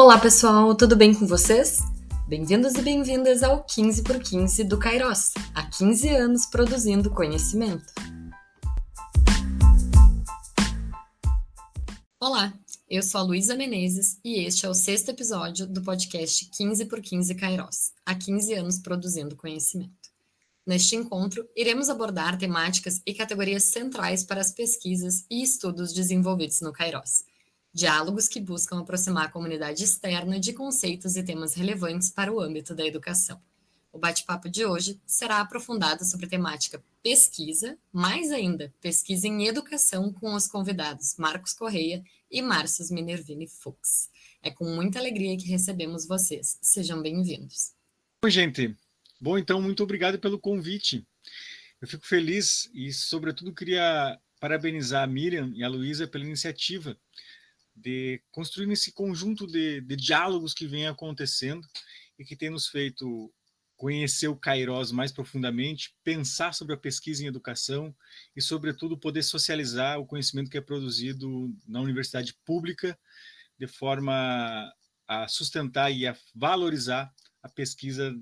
Olá pessoal, tudo bem com vocês? Bem-vindos e bem-vindas ao 15 por 15 do Kairos, há 15 anos produzindo conhecimento. Olá, eu sou a Luísa Menezes e este é o 6º episódio do podcast 15 por 15 Kairos, há 15 anos produzindo conhecimento. Neste encontro, iremos abordar temáticas e categorias centrais para as pesquisas e estudos desenvolvidos no Kairos. Diálogos que buscam aproximar a comunidade externa de conceitos e temas relevantes para o âmbito da educação. O bate-papo de hoje será aprofundado sobre a temática pesquisa, mais ainda, pesquisa em educação com os convidados Marcos Correia e Márcios Minervini Fux. É com muita alegria que recebemos vocês. Sejam bem-vindos. Oi, gente. Bom, então, muito obrigado pelo convite. Eu fico feliz e, sobretudo, queria parabenizar a Miriam e a Luísa pela iniciativa de construir esse conjunto de diálogos que vem acontecendo e que tem nos feito conhecer o Kairos mais profundamente, pensar sobre a pesquisa em educação e, sobretudo, poder socializar o conhecimento que é produzido na universidade pública de forma a sustentar e a valorizar a pesquisa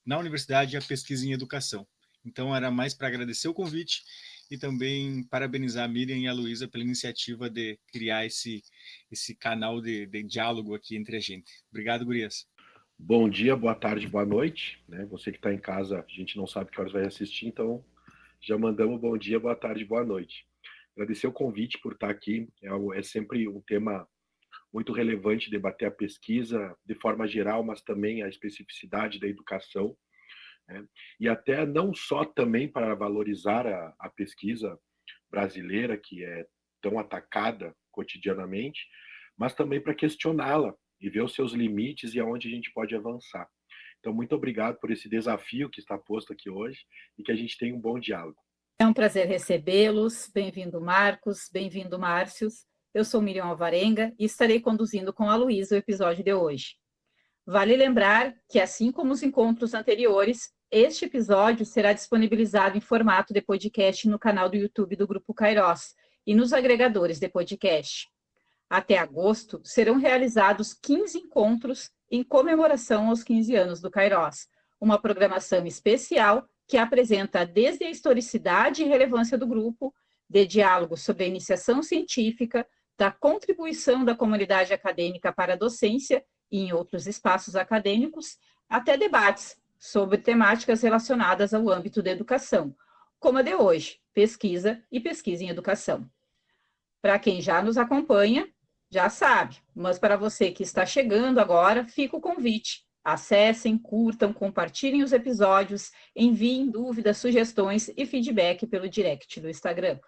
na universidade e a pesquisa em educação. Então, era mais para agradecer o convite e também parabenizar a Miriam e a Luísa pela iniciativa de criar esse canal de diálogo aqui entre a gente. Obrigado, gurias. Bom dia, boa tarde, boa noite. Você que está em casa, a gente não sabe que horas vai assistir, então já mandamos bom dia, boa tarde, boa noite. Agradecer o convite por estar aqui. É sempre um tema muito relevante debater a pesquisa de forma geral, mas também a especificidade da educação. E até não só também para valorizar a pesquisa brasileira, que é tão atacada cotidianamente, mas também para questioná-la e ver os seus limites e aonde a gente pode avançar. Então, muito obrigado por esse desafio que está posto aqui hoje e que a gente tenha um bom diálogo. É um prazer recebê-los. Bem-vindo, Marcos. Bem-vindo, Márcios. Eu sou Miriam Alvarenga e estarei conduzindo com a Luísa o episódio de hoje. Vale lembrar que, assim como os encontros anteriores, este episódio será disponibilizado em formato de podcast no canal do YouTube do Grupo Kairos e nos agregadores de podcast. Até agosto, serão realizados 15 encontros em comemoração aos 15 anos do Kairos, uma programação especial que apresenta desde a historicidade e relevância do grupo, de diálogos sobre a iniciação científica, da contribuição da comunidade acadêmica para a docência e em outros espaços acadêmicos, até debates sobre temáticas relacionadas ao âmbito da educação, como a de hoje, pesquisa e pesquisa em educação. Para quem já nos acompanha, já sabe, mas para você que está chegando agora, fica o convite. Acessem, curtam, compartilhem os episódios, enviem dúvidas, sugestões e feedback pelo direct do Instagram.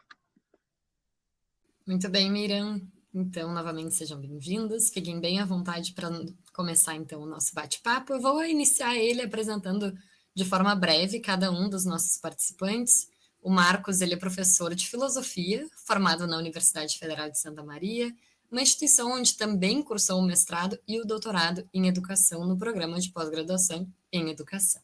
Muito bem, Miriam. Então, novamente, sejam bem-vindos. Fiquem bem à vontade para começar, então, o nosso bate-papo. Eu vou iniciar ele apresentando de forma breve cada um dos nossos participantes. O Marcos, ele é professor de filosofia, formado na Universidade Federal de Santa Maria, uma instituição onde também cursou o mestrado e o doutorado em educação no programa de pós-graduação em educação.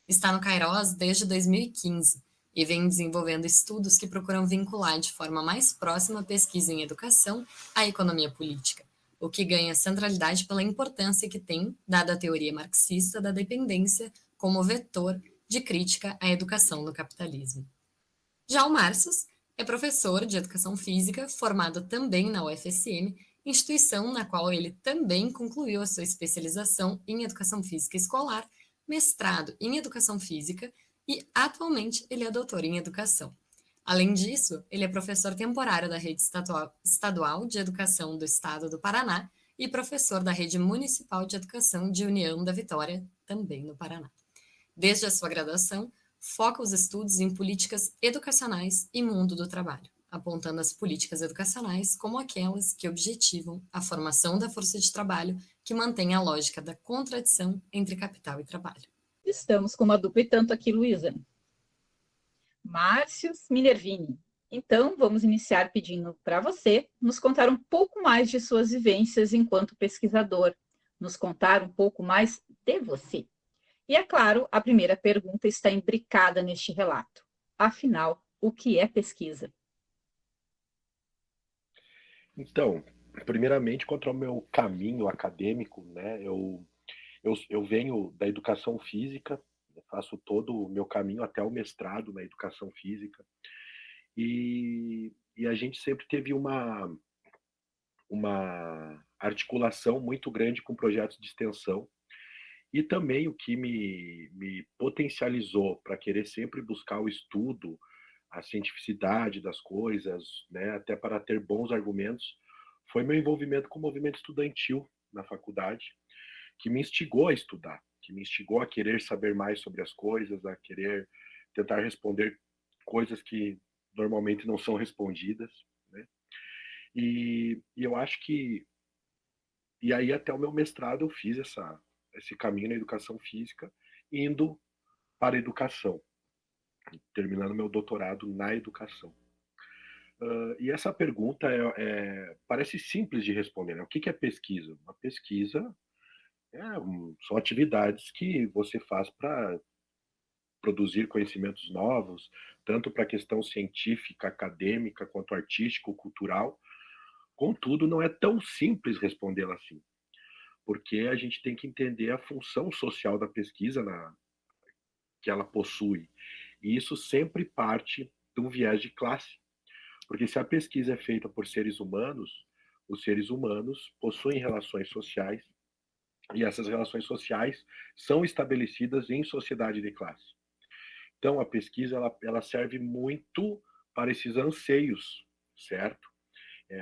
Está no Kairos desde 2015 e vem desenvolvendo estudos que procuram vincular de forma mais próxima a pesquisa em educação à economia política, o que ganha centralidade pela importância que tem, dada a teoria marxista da dependência como vetor de crítica à educação no capitalismo. Já o Márcios é professor de educação física, formado também na UFSM, instituição na qual ele também concluiu a sua especialização em educação física escolar, mestrado em educação física e, atualmente, ele é doutor em educação. Além disso, ele é professor temporário da Rede Estadual de Educação do Estado do Paraná e professor da Rede Municipal de Educação de União da Vitória, também no Paraná. Desde a sua graduação, foca os estudos em políticas educacionais e mundo do trabalho, apontando as políticas educacionais como aquelas que objetivam a formação da força de trabalho que mantém a lógica da contradição entre capital e trabalho. Estamos com uma dupla e tanto aqui, Luísa. Márcios Minervini. Então, vamos iniciar pedindo para você nos contar um pouco mais de suas vivências enquanto pesquisador, nos contar um pouco mais de você. E, é claro, a primeira pergunta está imbricada neste relato. Afinal, o que é pesquisa? Então, Primeiramente, quanto ao meu caminho acadêmico, né? Eu venho da educação física, faço todo o meu caminho até o mestrado na educação física, e a gente sempre teve uma articulação muito grande com projetos de extensão, e também o que me potencializou para querer sempre buscar o estudo, a cientificidade das coisas, né, até para ter bons argumentos, foi meu envolvimento com o movimento estudantil na faculdade, que me instigou a estudar, que me instigou a querer saber mais sobre as coisas, a querer tentar responder coisas que normalmente não são respondidas, né? E eu acho que e aí até o meu mestrado eu fiz esse caminho na educação física, indo para a educação, terminando meu doutorado na educação. E essa pergunta parece simples de responder, né? O que é pesquisa? Uma pesquisa são atividades que você faz para produzir conhecimentos novos, tanto para a questão científica, acadêmica, quanto artístico, cultural. Contudo, não é tão simples respondê-la assim, porque a gente tem que entender a função social da pesquisa que ela possui. E isso sempre parte de um viés de classe, porque se a pesquisa é feita por seres humanos, os seres humanos possuem relações sociais, e essas relações sociais são estabelecidas em sociedade de classe. Então, a pesquisa ela serve muito para esses anseios, certo?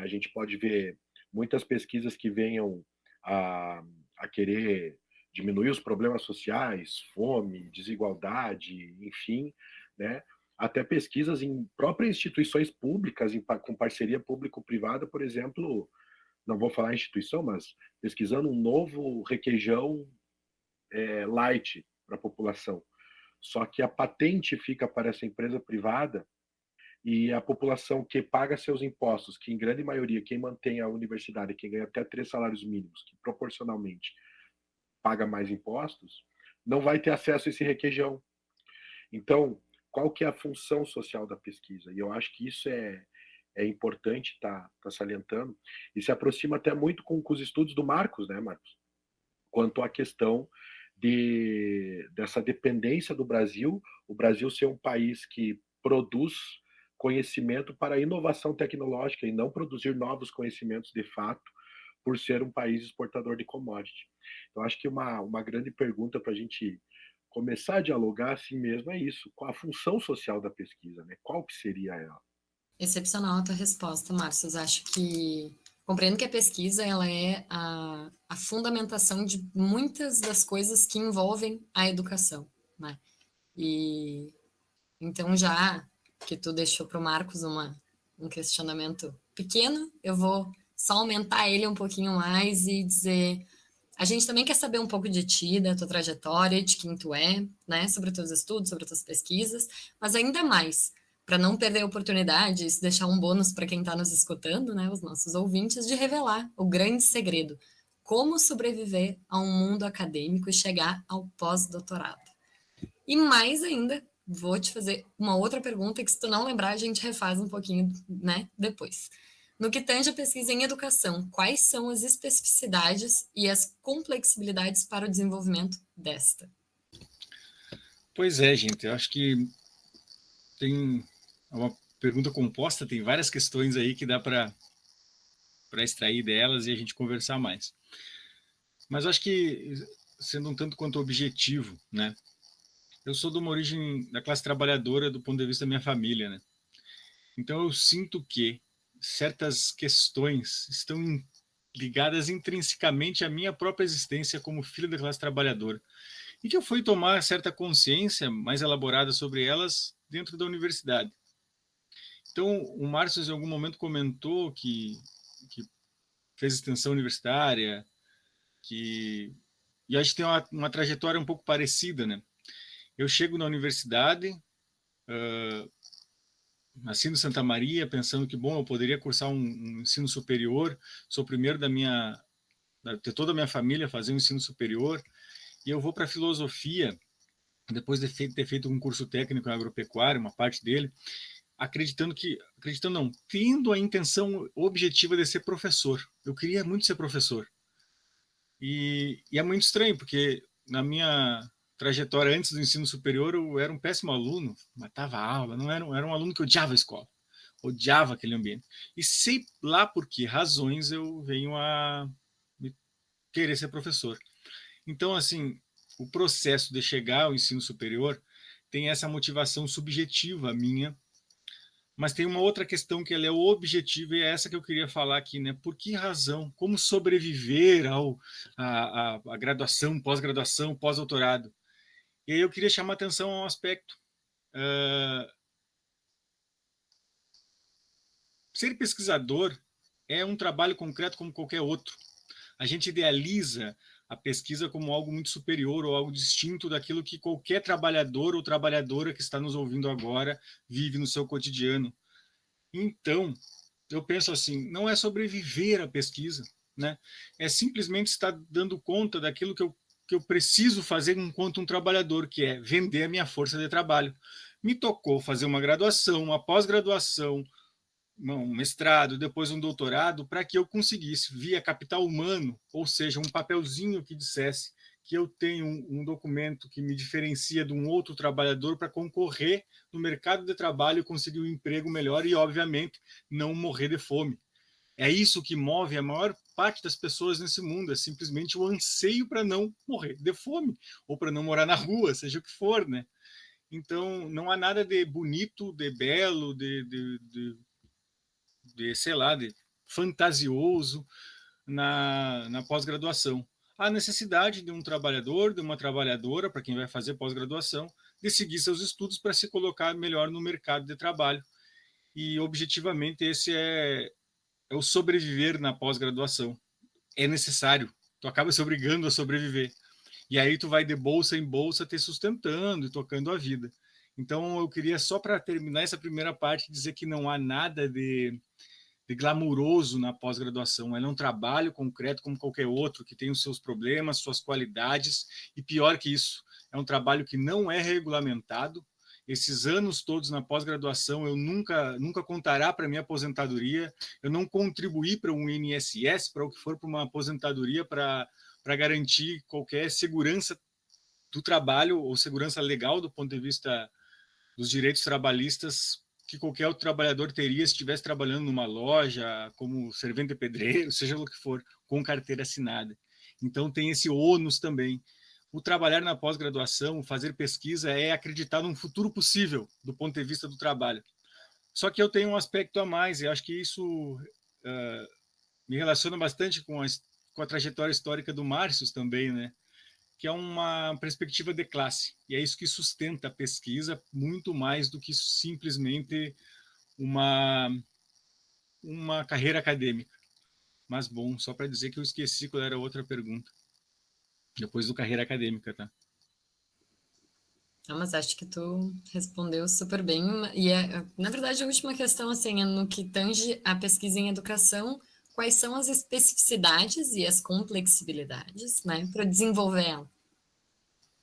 A gente pode ver muitas pesquisas que venham a querer diminuir os problemas sociais, fome, desigualdade, enfim, né? Até pesquisas em próprias instituições públicas, com parceria público-privada, por exemplo, não vou falar instituição, mas pesquisando um novo requeijão light para a população. Só que a patente fica para essa empresa privada e a população que paga seus impostos, que em grande maioria quem mantém a universidade, quem ganha até 3 salários mínimos, que proporcionalmente paga mais impostos, não vai ter acesso a esse requeijão. Então, qual que é a função social da pesquisa? E eu acho que isso é importante estar salientando, e se aproxima até muito com os estudos do Marcos, né, Marcos? Quanto à questão dessa dependência do Brasil, o Brasil ser um país que produz conhecimento para inovação tecnológica e não produzir novos conhecimentos de fato, por ser um país exportador de commodity. Então, acho que uma grande pergunta para a gente começar a dialogar assim mesmo é isso: qual a função social da pesquisa, né? Qual que seria ela? Excepcional a tua resposta, Márcio. Acho que compreendo que a pesquisa ela é a fundamentação de muitas das coisas que envolvem a educação, né? E então, já que tu deixou para o Marcos um questionamento pequeno, eu vou só aumentar ele um pouquinho mais e dizer: a gente também quer saber um pouco de ti, da tua trajetória, de quem tu é, né? Sobre os teus estudos, sobre as tuas pesquisas, mas ainda mais, para não perder a oportunidade, isso deixar um bônus para quem está nos escutando, né? Os nossos ouvintes, de revelar o grande segredo: como sobreviver a um mundo acadêmico e chegar ao pós-doutorado. E mais ainda, vou te fazer uma outra pergunta que, se tu não lembrar, a gente refaz um pouquinho, né, depois. No que tange a pesquisa em educação, quais são as especificidades e as complexibilidades para o desenvolvimento desta? Pois é, gente, eu acho que tem uma pergunta composta, tem várias questões aí que dá para extrair delas e a gente conversar mais. Mas eu acho que, sendo um tanto quanto objetivo, né? Eu sou de uma origem da classe trabalhadora do ponto de vista da minha família, né? Então eu sinto que certas questões estão ligadas intrinsecamente à minha própria existência como filho da classe trabalhadora, e que eu fui tomar certa consciência mais elaborada sobre elas dentro da universidade. Então, o Márcio em algum momento comentou que fez extensão universitária, e a gente tem uma trajetória um pouco parecida, né? Eu chego na universidade, nasci no Santa Maria, pensando que, bom, eu poderia cursar um ensino superior, sou o primeiro de toda a minha família fazer um ensino superior, e eu vou para a filosofia, depois de ter feito um curso técnico em agropecuária, uma parte dele, tendo a intenção objetiva de ser professor. Eu queria muito ser professor. E é muito estranho, porque na minha trajetória antes do ensino superior, eu era um péssimo aluno, matava a aula, era um aluno que odiava a escola, odiava aquele ambiente. E sei lá por que razões eu venho a querer ser professor. Então, assim, o processo de chegar ao ensino superior tem essa motivação subjetiva minha, mas tem uma outra questão que ela é objetiva e é essa que eu queria falar aqui, né? Por que razão? Como sobreviver à graduação, pós-graduação, pós-doutorado? E aí eu queria chamar a atenção a um aspecto. Ser pesquisador é um trabalho concreto como qualquer outro. A gente idealiza a pesquisa como algo muito superior ou algo distinto daquilo que qualquer trabalhador ou trabalhadora que está nos ouvindo agora vive no seu cotidiano. Então, eu penso assim, não é sobreviver à pesquisa, né? É simplesmente estar dando conta daquilo que eu preciso fazer enquanto um trabalhador, que é vender a minha força de trabalho. Me tocou fazer uma graduação, uma pós-graduação, um mestrado, depois um doutorado, para que eu conseguisse, via capital humano, ou seja, um papelzinho que dissesse que eu tenho um documento que me diferencia de um outro trabalhador para concorrer no mercado de trabalho e conseguir um emprego melhor e, obviamente, não morrer de fome. É isso que move a maior parte das pessoas nesse mundo, é simplesmente o anseio para não morrer de fome, ou para não morar na rua, seja o que for, né? Então, não há nada de bonito, de belo, de sei lá, de fantasioso na pós-graduação. Há necessidade de um trabalhador, de uma trabalhadora, para quem vai fazer pós-graduação, de seguir seus estudos para se colocar melhor no mercado de trabalho. E, objetivamente, esse é o sobreviver na pós-graduação. É necessário. Tu acaba se obrigando a sobreviver. E aí tu vai de bolsa em bolsa te sustentando e tocando a vida. Então, eu queria, só para terminar essa primeira parte, dizer que não há nada de glamuroso na pós-graduação. Ela é um trabalho concreto como qualquer outro, que tem os seus problemas, suas qualidades, e pior que isso, é um trabalho que não é regulamentado. Esses anos todos na pós-graduação, eu nunca contará para minha aposentadoria, eu não contribuí para um INSS, para o que for, para uma aposentadoria, para garantir qualquer segurança do trabalho ou segurança legal do ponto de vista dos direitos trabalhistas que qualquer outro trabalhador teria se estivesse trabalhando numa loja, como servente de pedreiro, seja o que for, com carteira assinada. Então tem esse ônus também. O trabalhar na pós-graduação, fazer pesquisa, é acreditar num futuro possível do ponto de vista do trabalho. Só que eu tenho um aspecto a mais, e acho que isso me relaciona bastante com a trajetória histórica do Márcio também, né? Que é uma perspectiva de classe. E é isso que sustenta a pesquisa, muito mais do que simplesmente uma carreira acadêmica. Mas, bom, só para dizer que eu esqueci qual era a outra pergunta. Depois do carreira acadêmica, tá? Não, mas acho que tu respondeu super bem. E, na verdade, a última questão, assim, é no que tange a pesquisa em educação, quais são as especificidades e as complexibilidades, né, para desenvolver ela.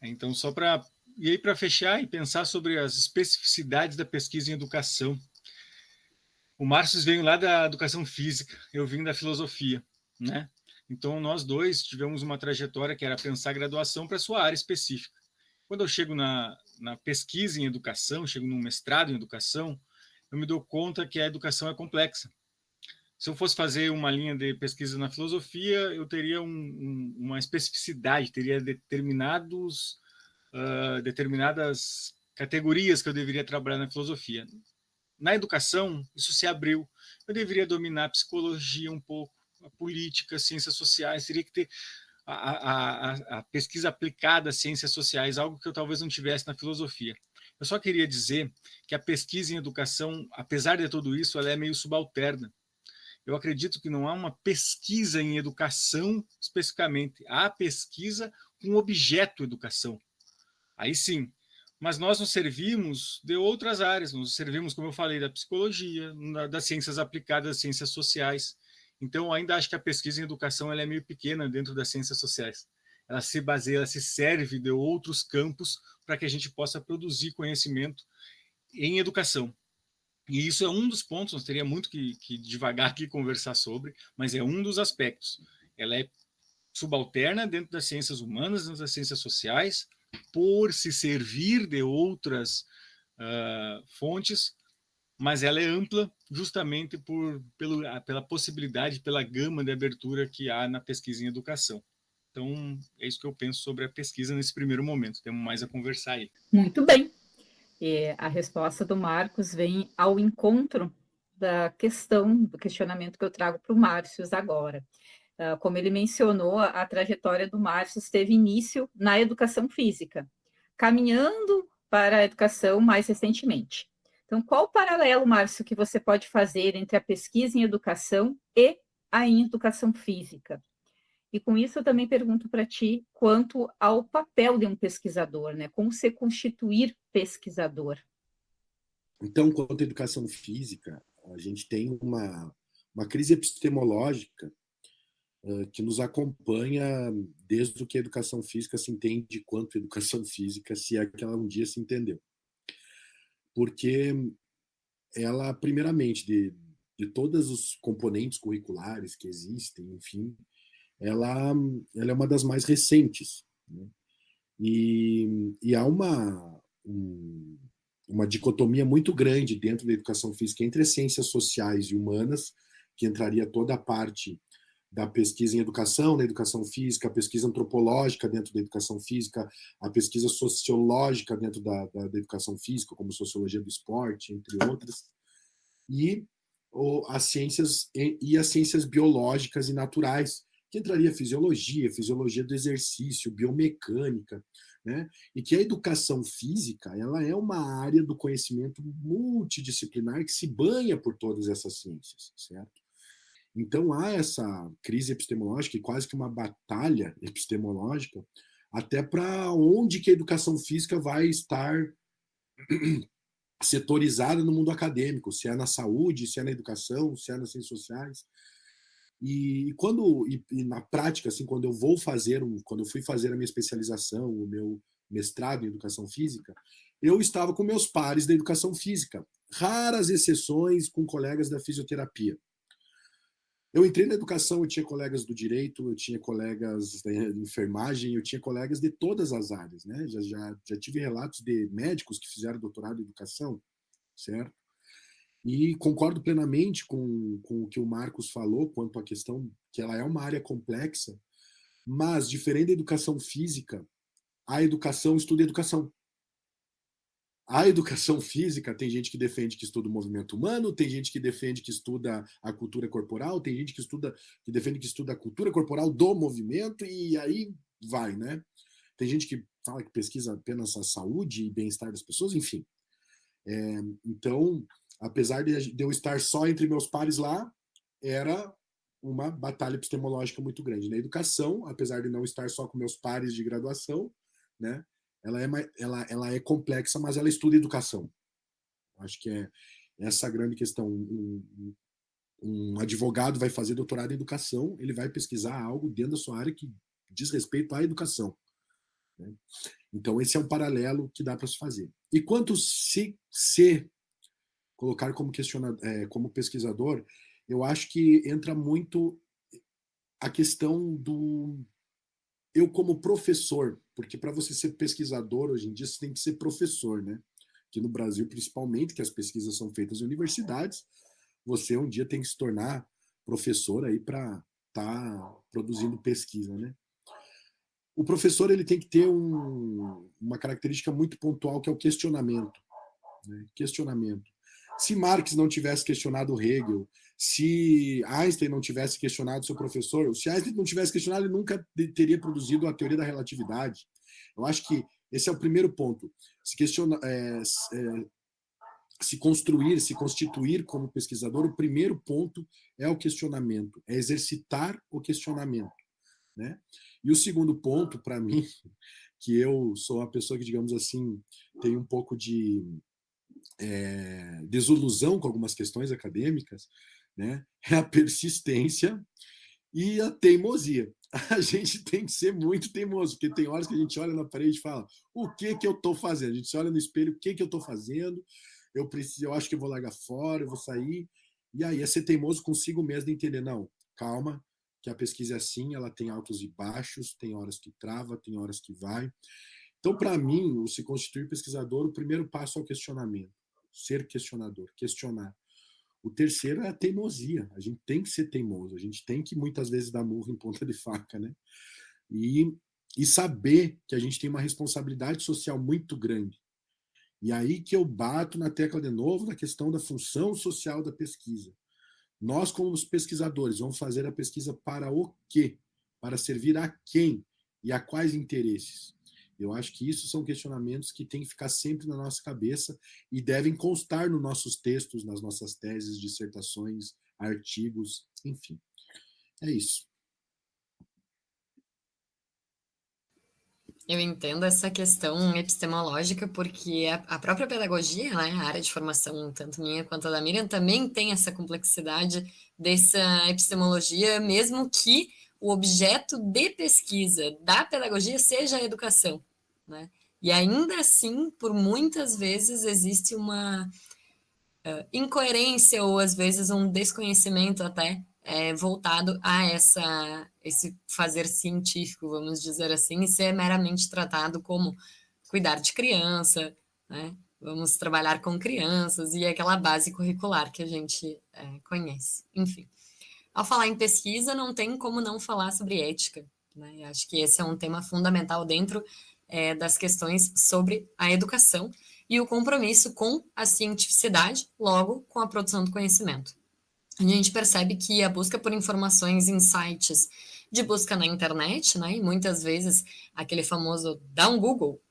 Então, só para e aí para fechar e pensar sobre as especificidades da pesquisa em educação. O Márcio veio lá da educação física, eu vim da filosofia, né? Então, nós dois tivemos uma trajetória que era pensar graduação para a sua área específica. Quando eu chego na pesquisa em educação, chego num mestrado em educação, eu me dou conta que a educação é complexa. Se eu fosse fazer uma linha de pesquisa na filosofia, eu teria uma especificidade, teria determinadas categorias que eu deveria trabalhar na filosofia. Na educação, isso se abriu. Eu deveria dominar a psicologia um pouco, a política, ciências sociais, teria que ter a pesquisa aplicada às ciências sociais, algo que eu talvez não tivesse na filosofia. Eu só queria dizer que a pesquisa em educação, apesar de tudo isso, ela é meio subalterna. Eu acredito que não há uma pesquisa em educação especificamente. Há pesquisa com objeto educação. Aí sim. Mas nós nos servimos de outras áreas. Nos servimos, como eu falei, da psicologia, das ciências aplicadas, das ciências sociais. Então, eu ainda acho que a pesquisa em educação ela é meio pequena dentro das ciências sociais. Ela se baseia, ela se serve de outros campos para que a gente possa produzir conhecimento em educação. E isso é um dos pontos, nós teria muito que devagar aqui conversar sobre, mas é um dos aspectos. Ela é subalterna dentro das ciências humanas, dentro das ciências sociais, por se servir de outras fontes, mas ela é ampla justamente pela possibilidade, pela gama de abertura que há na pesquisa em educação. Então, é isso que eu penso sobre a pesquisa nesse primeiro momento. Temos mais a conversar aí. Muito bem. E a resposta do Marcos vem ao encontro da questão, do questionamento que eu trago para o Márcio agora. Como ele mencionou, a trajetória do Márcio teve início na educação física, caminhando para a educação mais recentemente. Então, qual o paralelo, Márcio, que você pode fazer entre a pesquisa em educação e a em educação física? E com isso eu também pergunto para ti quanto ao papel de um pesquisador, né? Como se constituir pesquisador? Então, quanto à educação física, a gente tem uma crise epistemológica que nos acompanha desde o que a educação física se entende quanto educação física, se é que ela um dia se entendeu. Porque ela, primeiramente, de todos os componentes curriculares que existem, enfim, ela é uma das mais recentes, né? E há uma dicotomia muito grande dentro da educação física entre as ciências sociais e humanas, que entraria toda a parte da pesquisa em educação, na educação física, a pesquisa antropológica dentro da educação física, a pesquisa sociológica dentro da educação física, como sociologia do esporte, entre outras, e as ciências biológicas e naturais, que entraria fisiologia do exercício, biomecânica, né? E que a educação física ela é uma área do conhecimento multidisciplinar que se banha por todas essas ciências, certo? Então há essa crise epistemológica e quase que uma batalha epistemológica até para onde que a educação física vai estar setorizada no mundo acadêmico, se é na saúde, se é na educação, se é nas ciências sociais. E na prática, assim, quando eu fui fazer a minha especialização, o meu mestrado em educação física, eu estava com meus pares da educação física, raras exceções com colegas da fisioterapia. Eu entrei na educação, eu tinha colegas do direito, eu tinha colegas da enfermagem, eu tinha colegas de todas as áreas, né? Já tive relatos de médicos que fizeram doutorado em educação, certo? E concordo plenamente com o que o Marcos falou quanto à questão que ela é uma área complexa, mas, diferente da educação física, a educação estuda educação. A educação física, tem gente que defende que estuda o movimento humano, tem gente que defende que estuda a cultura corporal, tem gente que defende que estuda a cultura corporal do movimento, e aí vai, né? Tem gente que fala que pesquisa apenas a saúde e bem-estar das pessoas, enfim. Então, apesar de eu estar só entre meus pares lá, era uma batalha epistemológica muito grande. Na educação, apesar de não estar só com meus pares de graduação, né, ela é complexa, mas ela estuda educação. Acho que é essa a grande questão. Um advogado vai fazer doutorado em educação, ele vai pesquisar algo dentro da sua área que diz respeito à educação, né? Então, esse é um paralelo que dá para se fazer. E quanto se colocar como pesquisador, eu acho que entra muito a questão do eu como professor, porque para você ser pesquisador hoje em dia você tem que ser professor, né? Aqui no Brasil, principalmente, que as pesquisas são feitas em universidades, você um dia tem que se tornar professor aí para estar produzindo pesquisa, né? O professor ele tem que ter uma característica muito pontual que é o questionamento, né? Questionamento. Se Marx não tivesse questionado Hegel, se Einstein não tivesse questionado seu professor, se Einstein não tivesse questionado, ele nunca teria produzido a teoria da relatividade. Eu acho que esse é o primeiro ponto. Se constituir como pesquisador, o primeiro ponto é o questionamento, é exercitar o questionamento, né? E o segundo ponto, para mim, que eu sou uma pessoa que, digamos assim, tem um pouco de desilusão com algumas questões acadêmicas, né? É a persistência e a teimosia. A gente tem que ser muito teimoso, porque tem horas que a gente olha na parede e fala: o que eu estou fazendo? A gente se olha no espelho: o que eu estou fazendo? eu acho que eu vou largar fora, eu vou sair. E aí é ser teimoso consigo mesmo de entender, não, calma, que a pesquisa é assim, ela tem altos e baixos, tem horas que trava, tem horas que vai. Então, para mim, o se constituir pesquisador, o primeiro passo é o questionamento, ser questionador, questionar. O terceiro é a teimosia. A gente tem que ser teimoso, a gente tem que muitas vezes dar murro em ponta de faca, né? E saber que a gente tem uma responsabilidade social muito grande. E aí que eu bato na tecla de novo da questão da função social da pesquisa. Nós, como os pesquisadores, vamos fazer a pesquisa para o quê? Para servir a quem? E a quais interesses? Eu acho que isso são questionamentos que têm que ficar sempre na nossa cabeça e devem constar nos nossos textos, nas nossas teses, dissertações, artigos, enfim. É isso. Eu entendo essa questão epistemológica porque a própria pedagogia, né, a área de formação, tanto minha quanto a da Miriam, também tem essa complexidade dessa epistemologia, mesmo que o objeto de pesquisa da pedagogia seja a educação, né? E ainda assim, por muitas vezes, existe uma incoerência ou, às vezes, um desconhecimento até voltado a esse fazer científico, vamos dizer assim, e ser meramente tratado como cuidar de criança, né? Vamos trabalhar com crianças e aquela base curricular que a gente conhece. Enfim, ao falar em pesquisa, não tem como não falar sobre ética, né? Acho que esse é um tema fundamental dentro das questões sobre a educação e o compromisso com a cientificidade, logo com a produção do conhecimento. A gente percebe que a busca por informações em sites de busca na internet, né, e muitas vezes aquele famoso dá um Google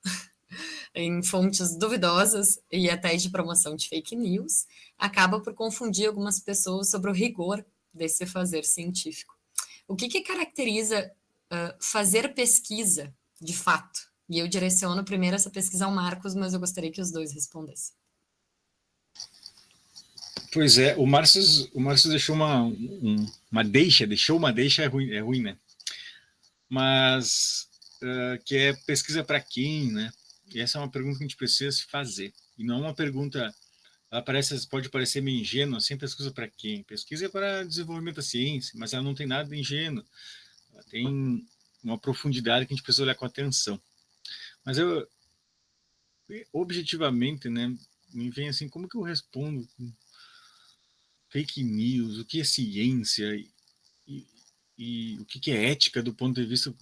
em fontes duvidosas e até de promoção de fake news, acaba por confundir algumas pessoas sobre o rigor desse fazer científico. O que caracteriza fazer pesquisa, de fato? E eu direciono primeiro essa pesquisa ao Marcos, mas eu gostaria que os dois respondessem. Pois é, o Márcio deixou deixou uma deixa é ruim, né? Mas que é pesquisa para quem, né? E essa é uma pergunta que a gente precisa se fazer. E não é uma pergunta, pode parecer meio ingênua, assim, pesquisa para quem? Pesquisa é para desenvolvimento da ciência, mas ela não tem nada de ingênuo. Ela tem uma profundidade que a gente precisa olhar com atenção. Mas eu, objetivamente, né, me vem assim, como que eu respondo fake news, o que é ciência e o que é ética do ponto de vista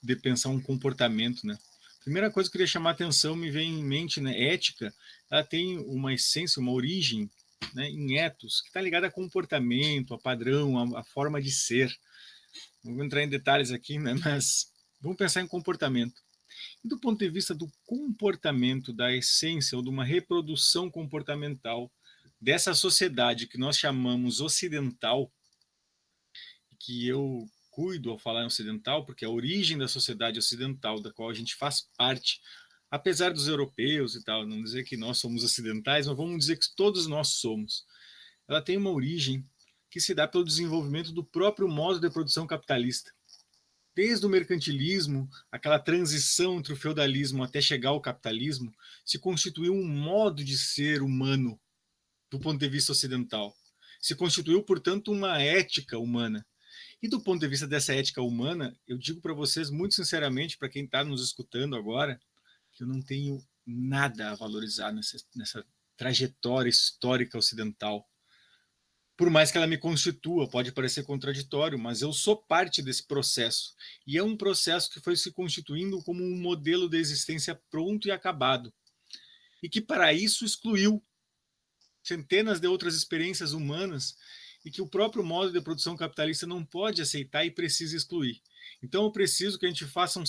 de pensar um comportamento, né? Primeira coisa que eu queria chamar a atenção, me vem em mente, né, ética, ela tem uma essência, uma origem, né, em ethos, que está ligada a comportamento, a padrão, a forma de ser. Não vou entrar em detalhes aqui, né, mas vamos pensar em comportamento. E do ponto de vista do comportamento, da essência ou de uma reprodução comportamental dessa sociedade que nós chamamos ocidental, que eu cuido ao falar em ocidental, porque a origem da sociedade ocidental, da qual a gente faz parte, apesar dos europeus e tal, não dizer que nós somos ocidentais, mas vamos dizer que todos nós somos. Ela tem uma origem que se dá pelo desenvolvimento do próprio modo de produção capitalista. Desde o mercantilismo, aquela transição entre o feudalismo até chegar ao capitalismo, se constituiu um modo de ser humano do ponto de vista ocidental. Se constituiu, portanto, uma ética humana. E do ponto de vista dessa ética humana, eu digo para vocês muito sinceramente, para quem está nos escutando agora, que eu não tenho nada a valorizar nessa trajetória histórica ocidental. Por mais que ela me constitua, pode parecer contraditório, mas eu sou parte desse processo. E é um processo que foi se constituindo como um modelo de existência pronto e acabado. E que para isso excluiu centenas de outras experiências humanas e que o próprio modo de produção capitalista não pode aceitar e precisa excluir. Então eu preciso que a gente faça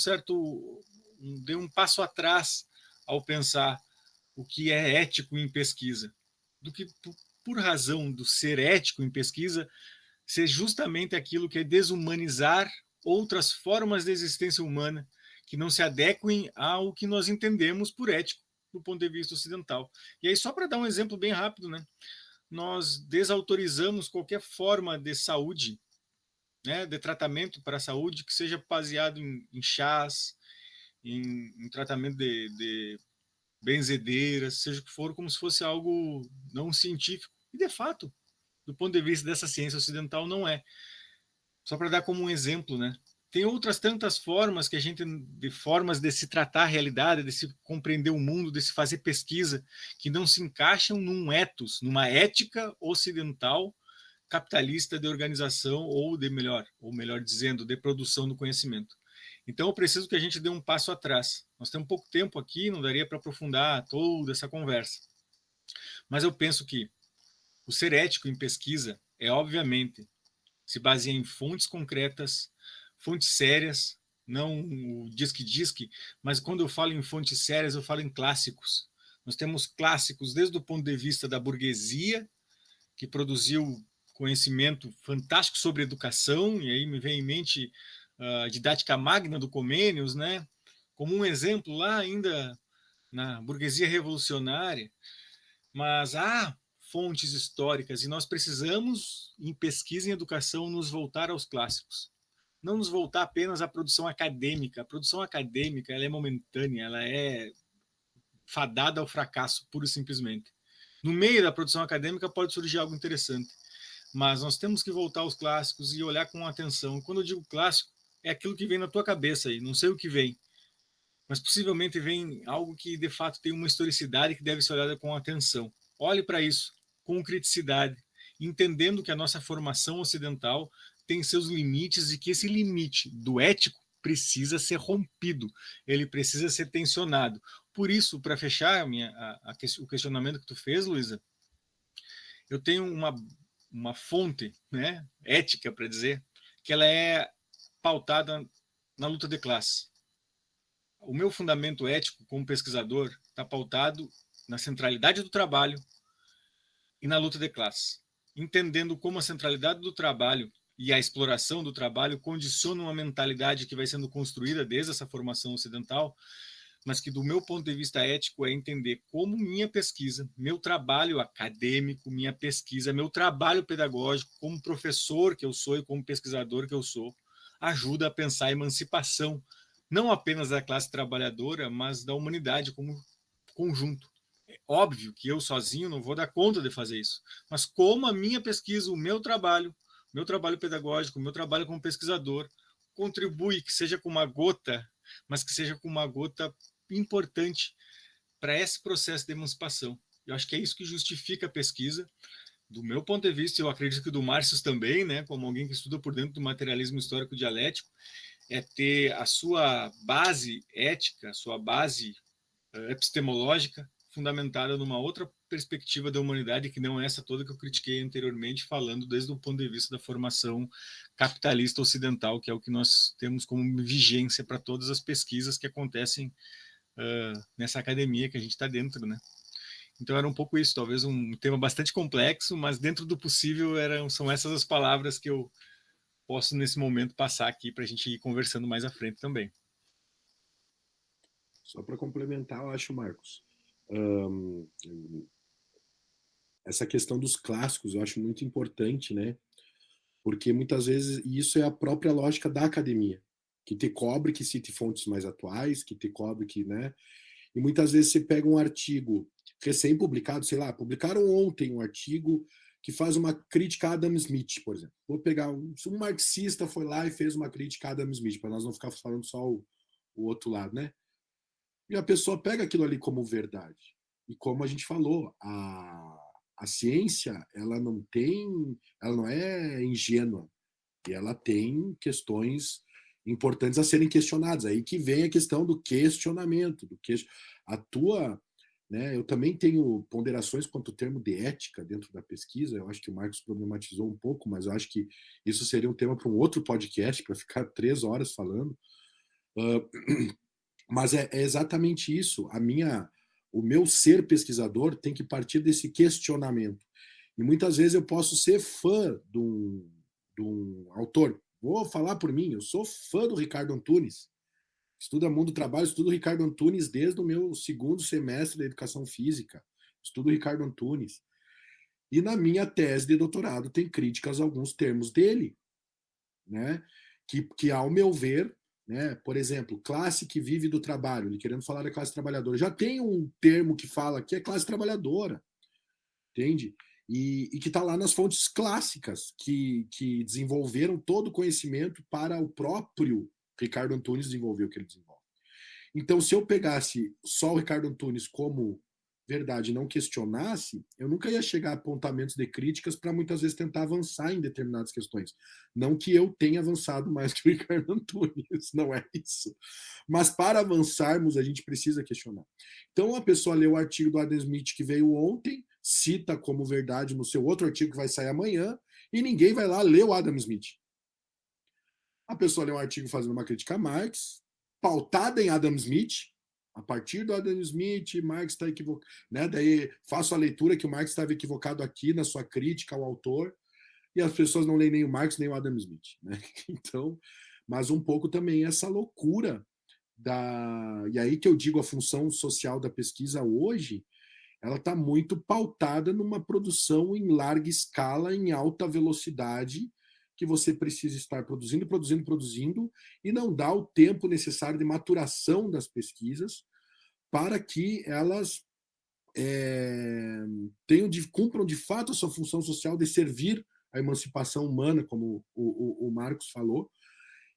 dê um passo atrás ao pensar o que é ético em pesquisa, do que por razão do ser ético em pesquisa ser justamente aquilo que é desumanizar outras formas de existência humana que não se adequem ao que nós entendemos por ético do ponto de vista ocidental. E aí, só para dar um exemplo bem rápido, né? Nós desautorizamos qualquer forma de saúde, né, de tratamento para a saúde que seja baseado em chás, em tratamento de benzedeiras, seja o que for, como se fosse algo não científico. E, de fato, do ponto de vista dessa ciência ocidental, não é. Só para dar como um exemplo, né? Tem outras tantas formas que a gente, de formas de se tratar a realidade, de se compreender o mundo, de se fazer pesquisa, que não se encaixam num ethos, numa ética ocidental capitalista de organização ou melhor dizendo, de produção do conhecimento. Então, eu preciso que a gente dê um passo atrás. Nós temos pouco tempo aqui, não daria para aprofundar toda essa conversa. Mas eu penso que o ser ético em pesquisa é, obviamente, se baseia em fontes concretas, fontes sérias, não o disque-disque, mas quando eu falo em fontes sérias, eu falo em clássicos. Nós temos clássicos desde o ponto de vista da burguesia, que produziu conhecimento fantástico sobre educação, e aí me vem em mente a didática magna do Comênios, né? Como um exemplo lá ainda na burguesia revolucionária, mas há fontes históricas e nós precisamos, em pesquisa e em educação, nos voltar aos clássicos. Não nos voltar apenas à produção acadêmica. A produção acadêmica ela é momentânea, ela é fadada ao fracasso, pura e simplesmente. No meio da produção acadêmica pode surgir algo interessante, mas nós temos que voltar aos clássicos e olhar com atenção. Quando eu digo clássico, é aquilo que vem na tua cabeça aí, não sei o que vem, mas possivelmente vem algo que de fato tem uma historicidade que deve ser olhada com atenção. Olhe para isso com criticidade, entendendo que a nossa formação ocidental tem seus limites e que esse limite do ético precisa ser rompido, ele precisa ser tensionado. Por isso, para fechar o questionamento que tu fez, Luísa, eu tenho uma fonte, né, ética, para dizer, que ela é pautada na luta de classe. O meu fundamento ético como pesquisador está pautado na centralidade do trabalho e na luta de classe, entendendo como a centralidade do trabalho e a exploração do trabalho condicionam uma mentalidade que vai sendo construída desde essa formação ocidental, mas que do meu ponto de vista ético é entender como minha pesquisa, meu trabalho acadêmico, minha pesquisa, meu trabalho pedagógico, como professor que eu sou e como pesquisador que eu sou, ajuda a pensar a emancipação, não apenas da classe trabalhadora, mas da humanidade como conjunto. É óbvio que eu sozinho não vou dar conta de fazer isso, mas como a minha pesquisa, o meu trabalho pedagógico, o meu trabalho como pesquisador, contribui, que seja com uma gota, mas que seja com uma gota importante para esse processo de emancipação. Eu acho que é isso que justifica a pesquisa, do meu ponto de vista, eu acredito que do Márcio também, né, como alguém que estuda por dentro do materialismo histórico dialético, é ter a sua base ética, a sua base epistemológica fundamentada numa outra perspectiva da humanidade que não é essa toda que eu critiquei anteriormente, falando desde o ponto de vista da formação capitalista ocidental, que é o que nós temos como vigência para todas as pesquisas que acontecem nessa academia que a gente está dentro, né? Então era um pouco isso, talvez um tema bastante complexo, mas dentro do possível são essas as palavras que eu posso nesse momento passar aqui para a gente ir conversando mais à frente também. Só para complementar, eu acho, Marcos, essa questão dos clássicos eu acho muito importante, né? Porque muitas vezes isso é a própria lógica da academia, que te cobre que cite fontes mais atuais, que te cobre que, né? E muitas vezes você pega um artigo recém-publicado, sei lá, publicaram ontem um artigo que faz uma crítica a Adam Smith, por exemplo. Vou pegar um marxista foi lá e fez uma crítica a Adam Smith, para nós não ficar falando só o outro lado, né? E a pessoa pega aquilo ali como verdade. E como a gente falou, a ciência, ela não é ingênua. E ela tem questões importantes a serem questionadas. Aí que vem a questão do questionamento, né, eu também tenho ponderações quanto ao termo de ética dentro da pesquisa. Eu acho que o Marcos problematizou um pouco, mas eu acho que isso seria um tema para um outro podcast, para ficar 3 horas falando. Mas é exatamente isso. O meu ser pesquisador tem que partir desse questionamento. E muitas vezes eu posso ser fã de um autor. Vou falar por mim, eu sou fã do Ricardo Antunes. Estudo Mundo do Trabalho, estudo o Ricardo Antunes desde o meu 2º semestre da educação física. Estudo o Ricardo Antunes. E na minha tese de doutorado tem críticas a alguns termos dele, né? Que ao meu ver, né? Por exemplo, classe que vive do trabalho, ele querendo falar da classe trabalhadora. Já tem um termo que fala que é classe trabalhadora, entende? E que está lá nas fontes clássicas, que desenvolveram todo o conhecimento para o próprio Ricardo Antunes desenvolver o que ele desenvolve. Então, se eu pegasse só o Ricardo Antunes como verdade e não questionasse, eu nunca ia chegar a apontamentos de críticas para muitas vezes tentar avançar em determinadas questões. Não que eu tenha avançado mais que o Ricardo Antunes, não é isso. Mas para avançarmos, a gente precisa questionar. Então, a pessoa lê o artigo do Adam Smith que veio ontem, cita como verdade no seu outro artigo que vai sair amanhã, e ninguém vai lá ler o Adam Smith. A pessoa lê um artigo fazendo uma crítica a Marx, pautada em Adam Smith, a partir do Adam Smith, Marx está equivocado, né? Daí faço a leitura que o Marx estava equivocado aqui na sua crítica ao autor, e as pessoas não leem nem o Marx nem o Adam Smith, né? Então, mas um pouco também essa loucura e aí que eu digo a função social da pesquisa hoje, ela está muito pautada numa produção em larga escala, em alta velocidade, que você precisa estar produzindo, e não dá o tempo necessário de maturação das pesquisas para que elas cumpram de fato a sua função social de servir a emancipação humana, como o Marcos falou,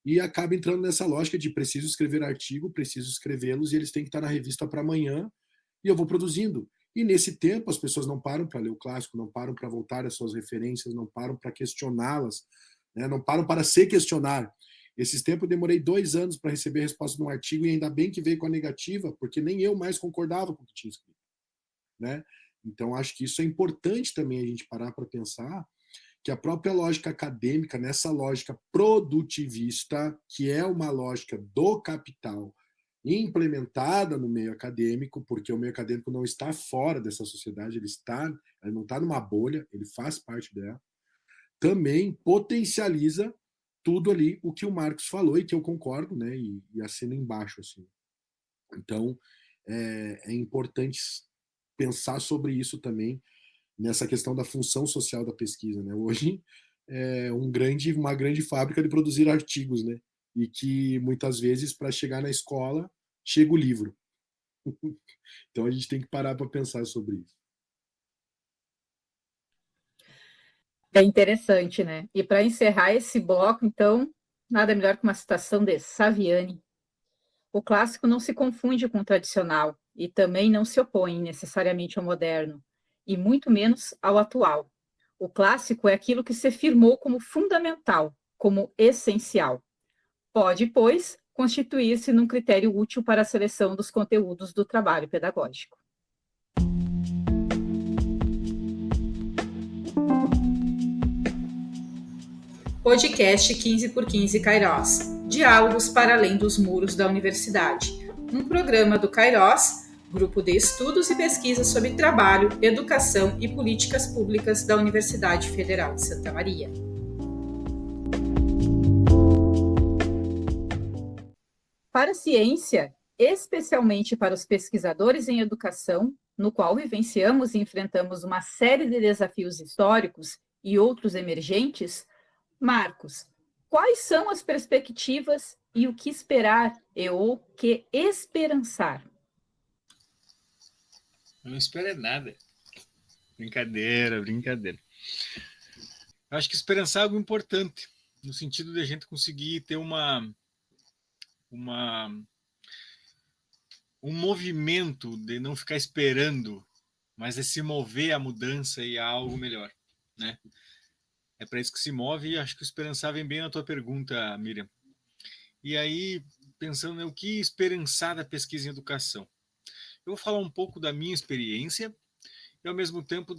e acaba entrando nessa lógica de preciso escrever artigo, preciso escrevê-los, e eles têm que estar na revista para amanhã, e eu vou produzindo. E nesse tempo as pessoas não param para ler o clássico, não param para voltar às suas referências, não param para questioná-las, né? Não param para se questionar. Esses tempos eu demorei 2 anos para receber a resposta de um artigo, e ainda bem que veio com a negativa, porque nem eu mais concordava com o que tinha escrito, né? Então acho que isso é importante também a gente parar para pensar que a própria lógica acadêmica, nessa lógica produtivista, que é uma lógica do capital, implementada no meio acadêmico, porque o meio acadêmico não está fora dessa sociedade, ele não está numa bolha, ele faz parte dela, também potencializa tudo ali o que o Marx falou e que eu concordo, né? E assino embaixo, assim. Então, é importante pensar sobre isso também, nessa questão da função social da pesquisa, né? Hoje é uma grande fábrica de produzir artigos, né? E que muitas vezes, para chegar na escola, chega o livro. Então a gente tem que parar para pensar sobre isso. É interessante, né? E para encerrar esse bloco, então, nada melhor que uma citação de Saviani. O clássico não se confunde com o tradicional e também não se opõe necessariamente ao moderno, e muito menos ao atual. O clássico é aquilo que se firmou como fundamental, como essencial. Pode, pois, constituir-se num critério útil para a seleção dos conteúdos do trabalho pedagógico. Podcast 15x15 Kairos. Diálogos para além dos muros da universidade. Um programa do Kairos, Grupo de Estudos e Pesquisas sobre Trabalho, Educação e Políticas Públicas da Universidade Federal de Santa Maria. Para a ciência, especialmente para os pesquisadores em educação, no qual vivenciamos e enfrentamos uma série de desafios históricos e outros emergentes, Marcos, quais são as perspectivas e o que esperar e o que esperançar? Eu não espero é nada. Brincadeira. Eu acho que esperançar é algo importante, no sentido de a gente conseguir ter um movimento de não ficar esperando, mas de se mover à mudança e a algo melhor, né? É para isso que se move, e acho que o esperançar vem bem na tua pergunta, Miriam. E aí, pensando no que esperançar da pesquisa em educação. Eu vou falar um pouco da minha experiência e, ao mesmo tempo,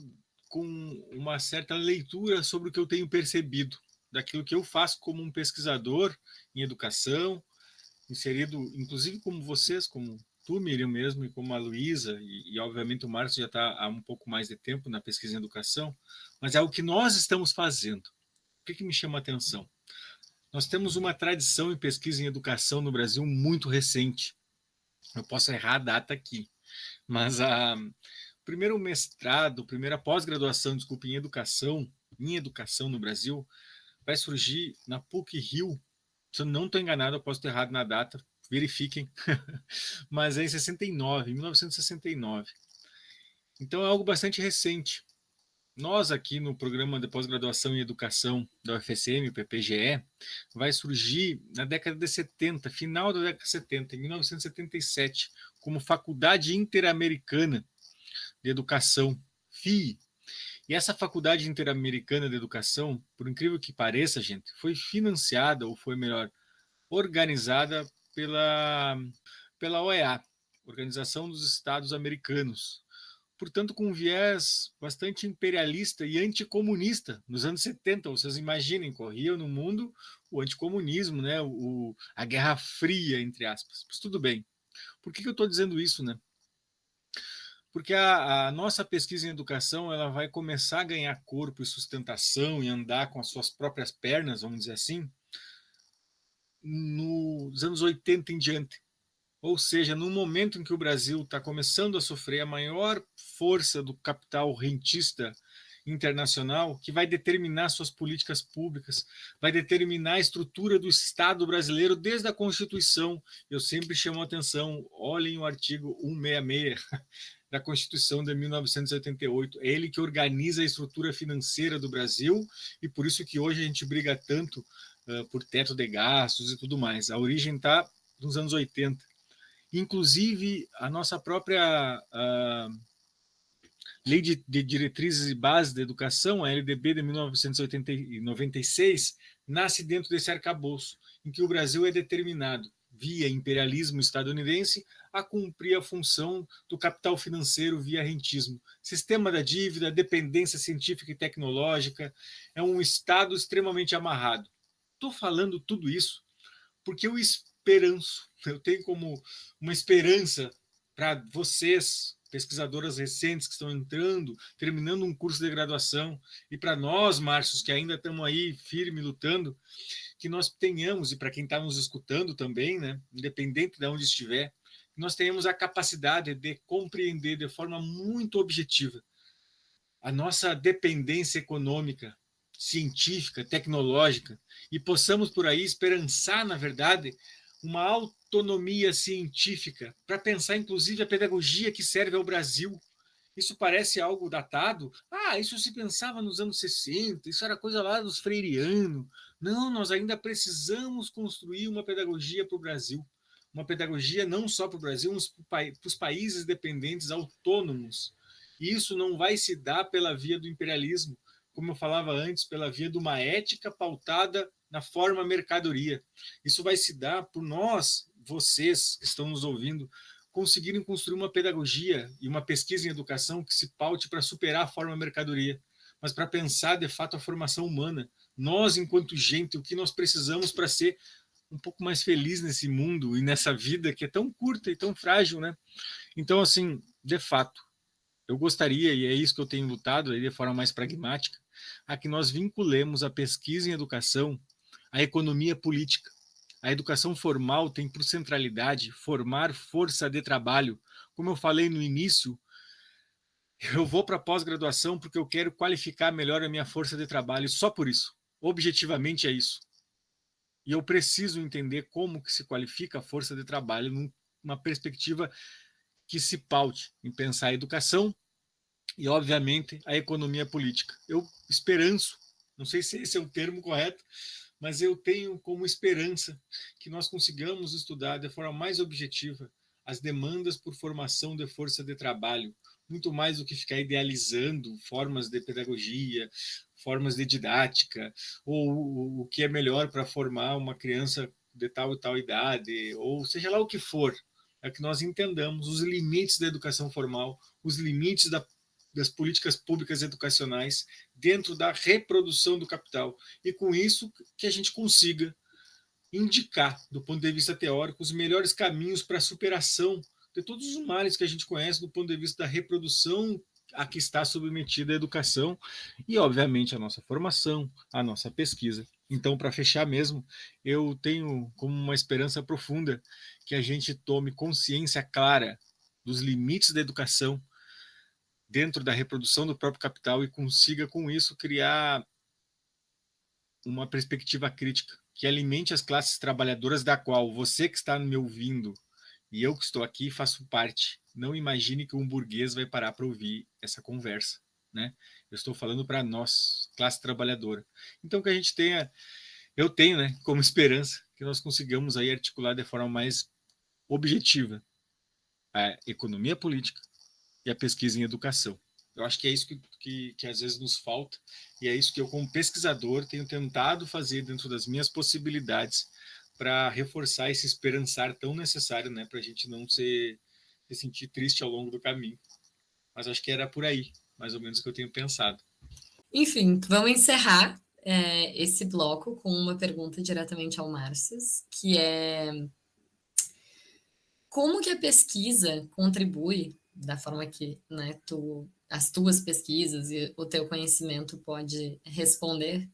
com uma certa leitura sobre o que eu tenho percebido, daquilo que eu faço como um pesquisador em educação, inserido, inclusive como vocês, como tu, Miriam, mesmo, e como a Luísa, e obviamente o Márcio já está há um pouco mais de tempo na pesquisa em educação, mas é o que nós estamos fazendo. O que me chama a atenção? Nós temos uma tradição em pesquisa em educação no Brasil muito recente. Eu posso errar a data aqui, mas o primeiro mestrado, a primeira pós-graduação, em educação no Brasil, vai surgir na PUC-Rio Se eu não estou enganado, eu posso estar errado na data, verifiquem, mas é em 69, 1969. Então é algo bastante recente. Nós aqui no programa de pós-graduação em educação da UFSM, o PPGE, vai surgir na década de 70, final da década de 70, em 1977, como Faculdade Interamericana de Educação, FIE. E essa Faculdade Interamericana de Educação, por incrível que pareça, gente, foi financiada, ou foi melhor, organizada pela OEA, Organização dos Estados Americanos, portanto com um viés bastante imperialista e anticomunista nos anos 70. Vocês imaginem, corria no mundo o anticomunismo, né? A Guerra Fria, entre aspas. Mas tudo bem. Por que eu estou dizendo isso, né? Porque a nossa pesquisa em educação ela vai começar a ganhar corpo e sustentação e andar com as suas próprias pernas, vamos dizer assim, nos anos 80 em diante. Ou seja, no momento em que o Brasil está começando a sofrer a maior força do capital rentista internacional, que vai determinar suas políticas públicas, vai determinar a estrutura do Estado brasileiro desde a Constituição. Eu sempre chamo a atenção, olhem o artigo 166 da Constituição de 1988. É ele que organiza a estrutura financeira do Brasil e por isso que hoje a gente briga tanto por teto de gastos e tudo mais. A origem está nos anos 80. Inclusive, a nossa própria Lei de Diretrizes e Bases da Educação, a LDB de 1996, nasce dentro desse arcabouço, em que o Brasil é determinado, via imperialismo estadunidense, a cumprir a função do capital financeiro via rentismo. Sistema da dívida, dependência científica e tecnológica, é um Estado extremamente amarrado. Estou falando tudo isso porque eu tenho como uma esperança para vocês, pesquisadoras recentes que estão entrando, terminando um curso de graduação, e para nós, Márcios, que ainda estamos aí firme, lutando, que nós tenhamos, e para quem está nos escutando também, né, independente de onde estiver, que nós tenhamos a capacidade de compreender de forma muito objetiva a nossa dependência econômica, científica, tecnológica, e possamos por aí esperançar, na verdade, uma autonomia científica para pensar, inclusive, a pedagogia que serve ao Brasil. Isso parece algo datado. Isso se pensava nos anos 60, isso era coisa lá dos freirianos. Não, nós ainda precisamos construir uma pedagogia para o Brasil. Uma pedagogia não só para o Brasil, mas para os países dependentes autônomos. E isso não vai se dar pela via do imperialismo, como eu falava antes, pela via de uma ética pautada na forma mercadoria. Isso vai se dar por nós, vocês que estão nos ouvindo, conseguirem construir uma pedagogia e uma pesquisa em educação que se paute para superar a forma mercadoria, mas para pensar de fato a formação humana. Nós, enquanto gente, o que nós precisamos para ser um pouco mais feliz nesse mundo e nessa vida que é tão curta e tão frágil, né? Então, assim, de fato, eu gostaria, e é isso que eu tenho lutado aí de forma mais pragmática, a que nós vinculemos a pesquisa em educação à economia política. A educação formal tem por centralidade formar força de trabalho. Como eu falei no início, eu vou para a pós-graduação porque eu quero qualificar melhor a minha força de trabalho, só por isso. Objetivamente é isso. E eu preciso entender como que se qualifica a força de trabalho numa perspectiva que se paute em pensar a educação e, obviamente, a economia política. Eu esperanço, não sei se esse é o termo correto, mas eu tenho como esperança que nós consigamos estudar de forma mais objetiva as demandas por formação de força de trabalho, muito mais do que ficar idealizando formas de pedagogia, formas de didática, ou o que é melhor para formar uma criança de tal e tal idade, ou seja lá o que for, é que nós entendamos os limites da educação formal, os limites das políticas públicas educacionais dentro da reprodução do capital. E com isso que a gente consiga indicar, do ponto de vista teórico, os melhores caminhos para a superação de todos os males que a gente conhece do ponto de vista da reprodução a que está submetida a educação e, obviamente, a nossa formação, a nossa pesquisa. Então, para fechar mesmo, eu tenho como uma esperança profunda que a gente tome consciência clara dos limites da educação dentro da reprodução do próprio capital e consiga, com isso, criar uma perspectiva crítica que alimente as classes trabalhadoras, da qual você que está me ouvindo e eu que estou aqui faço parte. Não imagine que um burguês vai parar para ouvir essa conversa, né? Eu estou falando para nós, classe trabalhadora. Então, que a gente tenha, eu tenho, né, como esperança que nós consigamos aí articular de forma mais objetiva a economia política e a pesquisa em educação. Eu acho que é isso que às vezes nos falta, e é isso que eu, como pesquisador, tenho tentado fazer dentro das minhas possibilidades para reforçar esse esperançar tão necessário, né, para a gente não se sentir triste ao longo do caminho. Mas acho que era por aí, mais ou menos, que eu tenho pensado. Enfim, vamos encerrar esse bloco com uma pergunta diretamente ao Márcio, que é: como que a pesquisa contribui, da forma que, né, as tuas pesquisas e o teu conhecimento pode responder,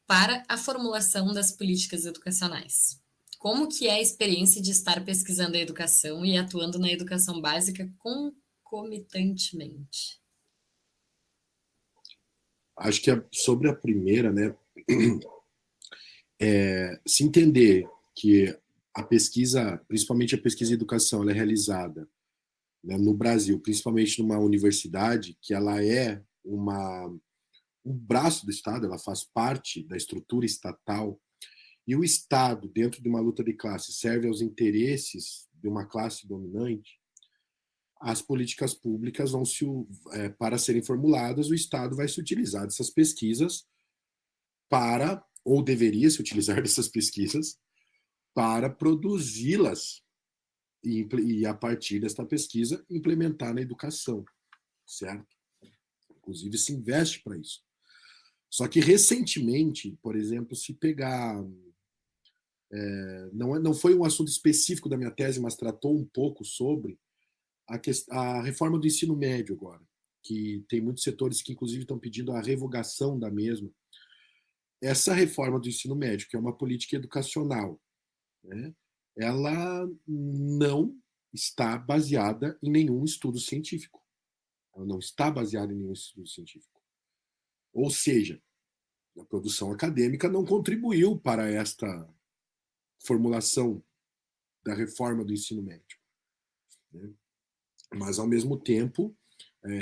para a formulação das políticas educacionais? Como que é a experiência de estar pesquisando a educação e atuando na educação básica concomitantemente? Acho que sobre a primeira, né, se entender que a pesquisa, principalmente a pesquisa em educação, ela é realizada, né, no Brasil, principalmente numa universidade, que ela é um braço do Estado, ela faz parte da estrutura estatal, e o Estado, dentro de uma luta de classe, serve aos interesses de uma classe dominante. As políticas públicas vão para serem formuladas, o Estado vai se utilizar dessas pesquisas para, ou deveria se utilizar dessas pesquisas, para produzi-las e, a partir desta pesquisa, implementar na educação, certo? Inclusive, se investe para isso. Só que, recentemente, por exemplo, se pegar... não foi um assunto específico da minha tese, mas tratou um pouco sobre a reforma do ensino médio agora, que tem muitos setores que, inclusive, estão pedindo a revogação da mesma. Essa reforma do ensino médio, que é uma política educacional, né, ela não está baseada em nenhum estudo científico. Ela não está baseada em nenhum estudo científico. Ou seja, a produção acadêmica não contribuiu para esta formulação da reforma do ensino médio, né? Mas, ao mesmo tempo,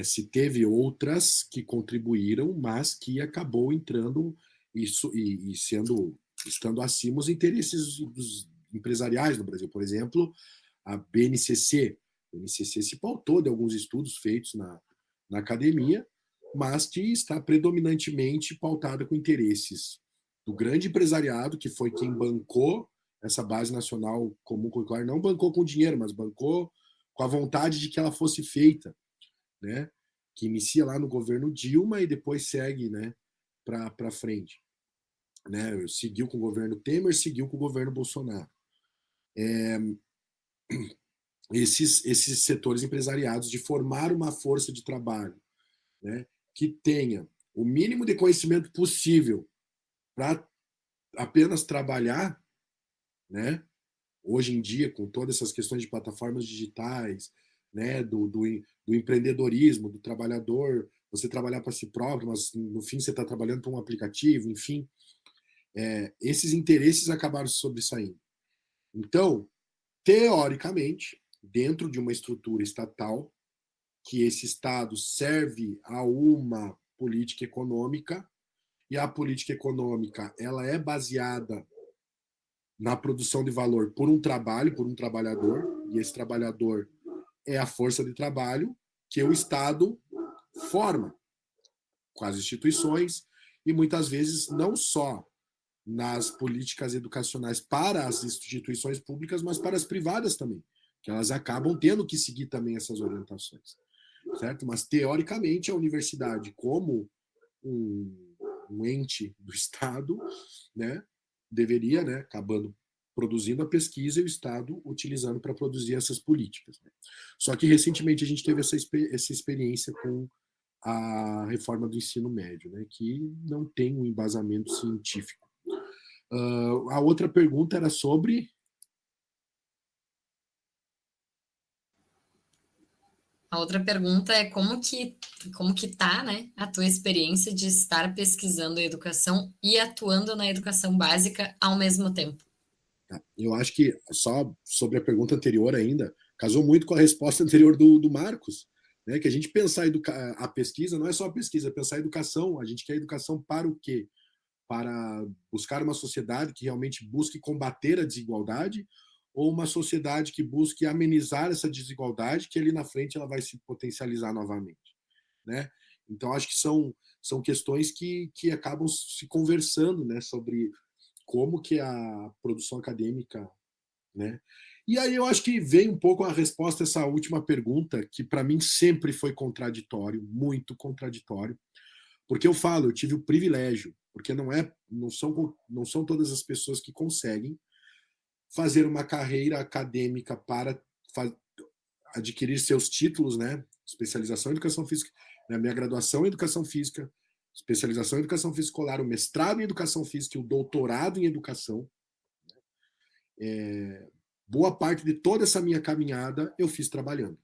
se teve outras que contribuíram, mas que acabou entrando estando acima os interesses dos empresariais no Brasil. Por exemplo, a BNCC. A BNCC se pautou de alguns estudos feitos na academia, mas que está predominantemente pautada com interesses do grande empresariado, que foi quem bancou essa base nacional comum curricular, não bancou com dinheiro, mas bancou com a vontade de que ela fosse feita, né? Que inicia lá no governo Dilma e depois segue, né, para frente. Né? Seguiu com o governo Temer, seguiu com o governo Bolsonaro. Esses setores empresariados de formar uma força de trabalho, né, que tenha o mínimo de conhecimento possível para apenas trabalhar, né? Hoje em dia, com todas essas questões de plataformas digitais, né, do empreendedorismo, do trabalhador, você trabalhar para si próprio, mas no fim você está trabalhando para um aplicativo, enfim, esses interesses acabaram se sobressaindo. Então, teoricamente, dentro de uma estrutura estatal, que esse Estado serve a uma política econômica, e a política econômica ela é baseada na produção de valor por um trabalho, por um trabalhador, e esse trabalhador é a força de trabalho que o Estado forma com as instituições, e muitas vezes não só nas políticas educacionais para as instituições públicas, mas para as privadas também, que elas acabam tendo que seguir também essas orientações, certo? Mas, teoricamente, a universidade, como um ente do Estado, né, deveria, né, acabando produzindo a pesquisa e o Estado utilizando para produzir essas políticas, né? Só que, recentemente, a gente teve essa experiência com a reforma do ensino médio, né, que não tem um embasamento científico. A outra pergunta era sobre... A outra pergunta é como que tá, né, a tua experiência de estar pesquisando a educação e atuando na educação básica ao mesmo tempo? Eu acho que, só sobre a pergunta anterior ainda, casou muito com a resposta anterior do Marcos, né? Que a gente pensar a pesquisa não é só a pesquisa, é pensar a educação. A gente quer educação para o quê? Para buscar uma sociedade que realmente busque combater a desigualdade, ou uma sociedade que busque amenizar essa desigualdade, que ali na frente ela vai se potencializar novamente, né? Então acho que são questões que acabam se conversando, né, sobre como que a produção acadêmica, né? E aí eu acho que vem um pouco a resposta a essa última pergunta, que para mim sempre foi contraditório, muito contraditório, porque eu tive o privilégio, porque não são todas as pessoas que conseguem fazer uma carreira acadêmica para adquirir seus títulos, né? Especialização em educação física, né? Minha graduação em educação física, especialização em educação física escolar, o mestrado em educação física e o doutorado em educação. Boa parte de toda essa minha caminhada eu fiz trabalhando.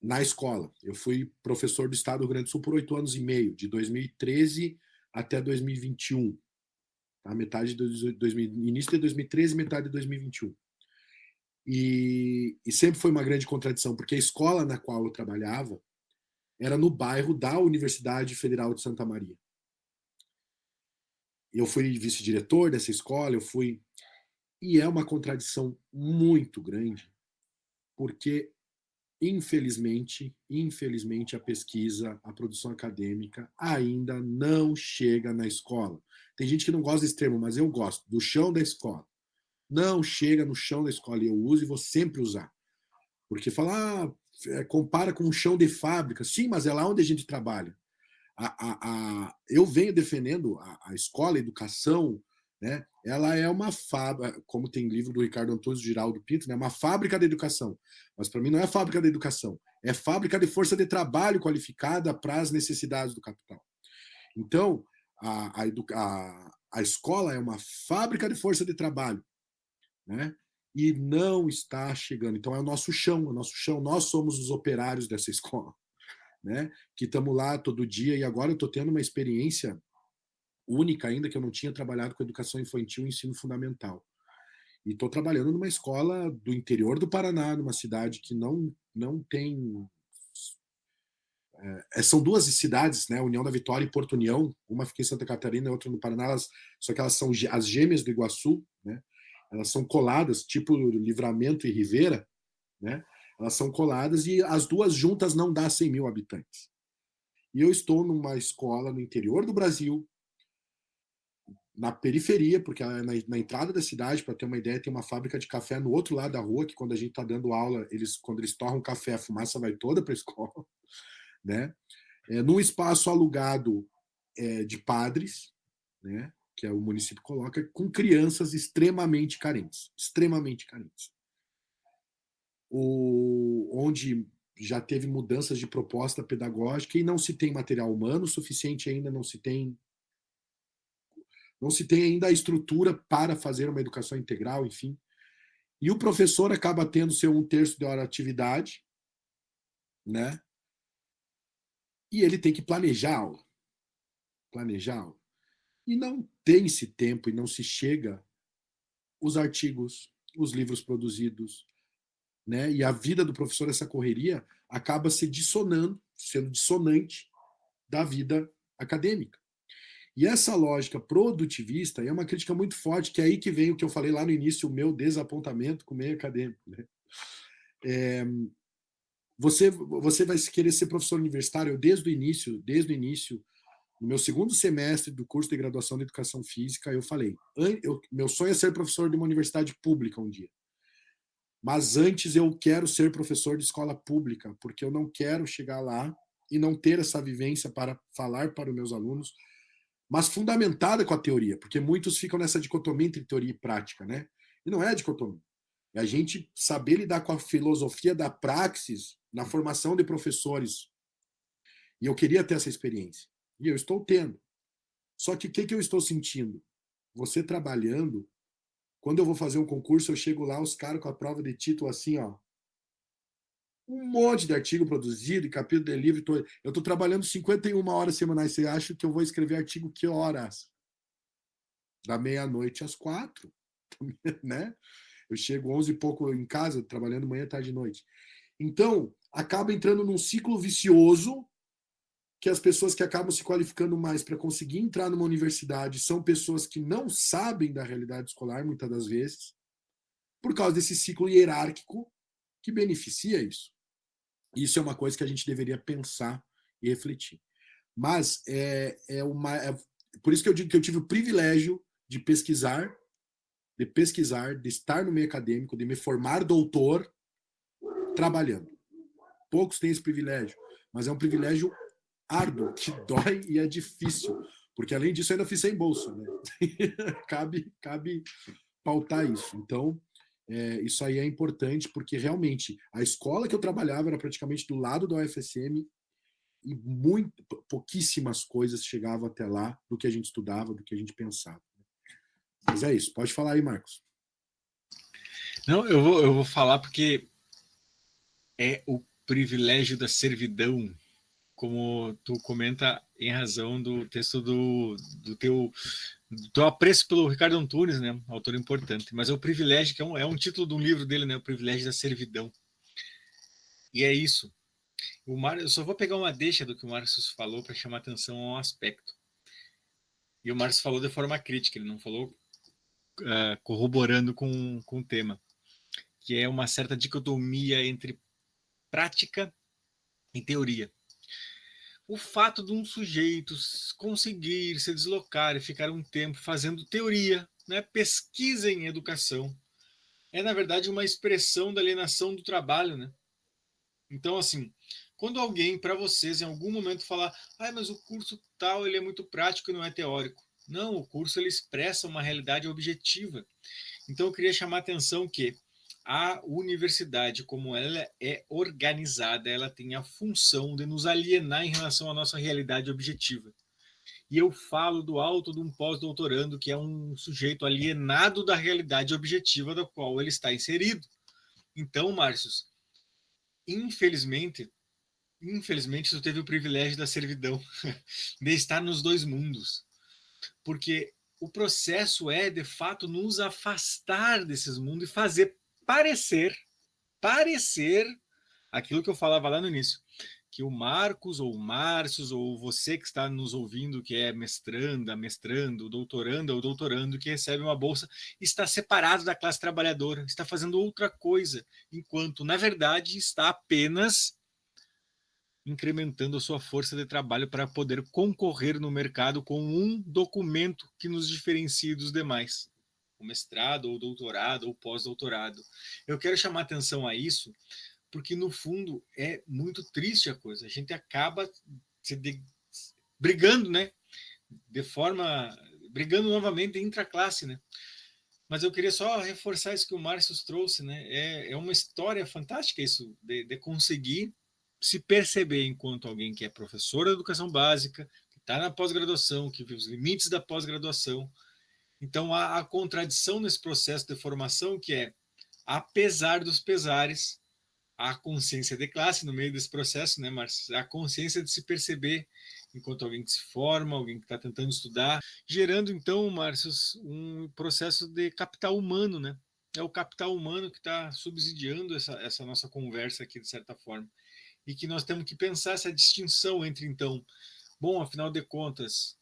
Na escola. Eu fui professor do Estado do Rio Grande do Sul por 8 anos e meio, de 2013 até 2021. Tá? Metade início de 2013 e metade de 2021. E sempre foi uma grande contradição, porque a escola na qual eu trabalhava era no bairro da Universidade Federal de Santa Maria. Eu fui vice-diretor dessa escola, e é uma contradição muito grande, porque infelizmente a pesquisa, a produção acadêmica ainda não chega na escola. Tem gente que não gosta desse termo, mas eu gosto, do chão da escola. Não chega no chão da escola, e eu uso e vou sempre usar. Porque falar, compara com o chão de fábrica. Sim, mas é lá onde a gente trabalha. Eu venho defendendo a escola, a educação, né? Ela é uma fábrica, como tem livro do Ricardo Antunes Giraldo Pinto, né? Uma fábrica da educação. Mas para mim não é fábrica da educação, é fábrica de força de trabalho qualificada para as necessidades do capital. Então, a escola é uma fábrica de força de trabalho, né? E não está chegando. Então é o nosso chão, nós somos os operários dessa escola, né? Que estamos lá todo dia, e agora eu estou tendo uma experiência única ainda, que eu não tinha trabalhado com educação infantil e ensino fundamental. E estou trabalhando numa escola do interior do Paraná, numa cidade que não tem... são duas cidades, né? União da Vitória e Porto União, uma fica em Santa Catarina e outra no Paraná, só que elas são as gêmeas do Iguaçu, né? Elas são coladas, tipo Livramento e Rivera, né? Elas são coladas e as duas juntas não dá 100 mil habitantes. E eu estou numa escola no interior do Brasil, na periferia, porque na entrada da cidade, para ter uma ideia, tem uma fábrica de café no outro lado da rua, que quando a gente está dando aula, quando eles torram café, a fumaça vai toda para a escola, né? Num espaço alugado de padres, né? Que o município coloca, com crianças extremamente carentes. Onde já teve mudanças de proposta pedagógica e não se tem material humano suficiente ainda, não se tem ainda a estrutura para fazer uma educação integral, enfim. E o professor acaba tendo seu 1/3 de hora de atividade, né? E ele tem que planejar a aula. E não tem esse tempo e não se chega os artigos, os livros produzidos, né? E a vida do professor, essa correria, acaba sendo dissonante da vida acadêmica. E essa lógica produtivista é uma crítica muito forte, que é aí que vem o que eu falei lá no início, o meu desapontamento com o meio acadêmico, né? Você vai querer ser professor universitário. Eu, desde o início, no meu segundo semestre do curso de graduação de Educação Física, eu falei, meu sonho é ser professor de uma universidade pública um dia. Mas antes eu quero ser professor de escola pública, porque eu não quero chegar lá e não ter essa vivência para falar para os meus alunos, mas fundamentada com a teoria, porque muitos ficam nessa dicotomia entre teoria e prática, né? E não é a dicotomia. É a gente saber lidar com a filosofia da praxis na formação de professores. E eu queria ter essa experiência. E eu estou tendo. Só que o que eu estou sentindo? Você trabalhando, quando eu vou fazer um concurso, eu chego lá, os caras com a prova de título assim, ó, um monte de artigo produzido, capítulo de livro. Eu estou trabalhando 51 horas semanais. Você acha que eu vou escrever artigo que horas? Da meia-noite às 4, né? Eu chego 11 e pouco em casa, trabalhando manhã, tarde e noite. Então, acaba entrando num ciclo vicioso, que as pessoas que acabam se qualificando mais para conseguir entrar numa universidade são pessoas que não sabem da realidade escolar, muitas das vezes, por causa desse ciclo hierárquico que beneficia isso. Isso é uma coisa que a gente deveria pensar e refletir. Mas por isso que eu digo que eu tive o privilégio de pesquisar, de estar no meio acadêmico, de me formar doutor trabalhando. Poucos têm esse privilégio, mas é um privilégio árduo, que dói e é difícil, porque além disso eu ainda fiz sem bolsa, né? cabe pautar isso. Então, isso aí é importante, porque realmente a escola que eu trabalhava era praticamente do lado da UFSM e pouquíssimas coisas chegavam até lá do que a gente estudava, do que a gente pensava. Mas é isso. Pode falar aí, Marcos. Não, eu vou falar porque é o privilégio da servidão, como tu comenta em razão do texto do teu apreço pelo Ricardo Antunes, né, autor importante, mas é o privilégio, que é um título de um livro dele, né, o privilégio da servidão. E é isso. Eu só vou pegar uma deixa do que o Márcio falou para chamar atenção a um aspecto. E o Márcio falou de forma crítica, ele não falou corroborando com o tema, que é uma certa dicotomia entre prática e teoria. O fato de um sujeito conseguir se deslocar e ficar um tempo fazendo teoria, né, pesquisa em educação, é, na verdade, uma expressão da alienação do trabalho, né? Então, assim, quando alguém, para vocês, em algum momento falar, mas o curso tal, ele é muito prático e não é teórico. Não, o curso, ele expressa uma realidade objetiva. Então, eu queria chamar a atenção que a universidade, como ela é organizada, ela tem a função de nos alienar em relação à nossa realidade objetiva. E eu falo do alto de um pós-doutorando, que é um sujeito alienado da realidade objetiva da qual ele está inserido. Então, Márcios, infelizmente, tu teve o privilégio da servidão, de estar nos dois mundos. Porque o processo é, de fato, nos afastar desses mundos e fazer parecer aquilo que eu falava lá no início, que o Marcos ou o Márcio ou você que está nos ouvindo, que é mestrando, doutorando ou doutorando, que recebe uma bolsa, está separado da classe trabalhadora, está fazendo outra coisa, enquanto, na verdade, está apenas incrementando a sua força de trabalho para poder concorrer no mercado com um documento que nos diferencie dos demais, o mestrado, ou doutorado, ou pós-doutorado. Eu quero chamar atenção a isso, porque no fundo é muito triste a coisa. A gente acaba brigando, né? Brigando novamente intraclasse, né? Mas eu queria só reforçar isso que o Márcio trouxe, né? É uma história fantástica isso, de conseguir se perceber enquanto alguém que é professor da educação básica, que está na pós-graduação, que vive os limites da pós-graduação. Então, há a contradição nesse processo de formação, que é, apesar dos pesares, a consciência de classe no meio desse processo, né, Márcio? A consciência de se perceber enquanto alguém que se forma, alguém que está tentando estudar, gerando, então, Márcio, um processo de capital humano, né? É o capital humano que está subsidiando essa nossa conversa aqui, de certa forma. E que nós temos que pensar essa distinção entre, então, bom, afinal de contas,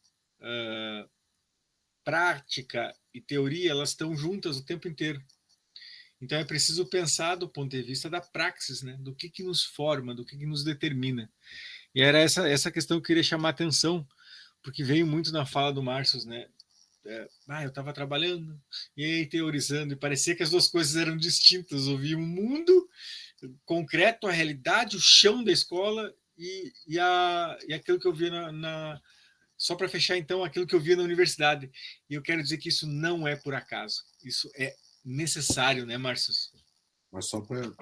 prática e teoria, elas estão juntas o tempo inteiro. Então é preciso pensar do ponto de vista da praxis, né? Do que nos forma, do que nos determina. E era essa questão que eu queria chamar a atenção, porque veio muito na fala do Márcio, né? Eu estava trabalhando e aí teorizando, e parecia que as duas coisas eram distintas. Eu via um mundo concreto, a realidade, o chão da escola e aquilo que eu via só para fechar, então, aquilo que eu via na universidade. E eu quero dizer que isso não é por acaso. Isso é necessário, né, Márcio? Mas só para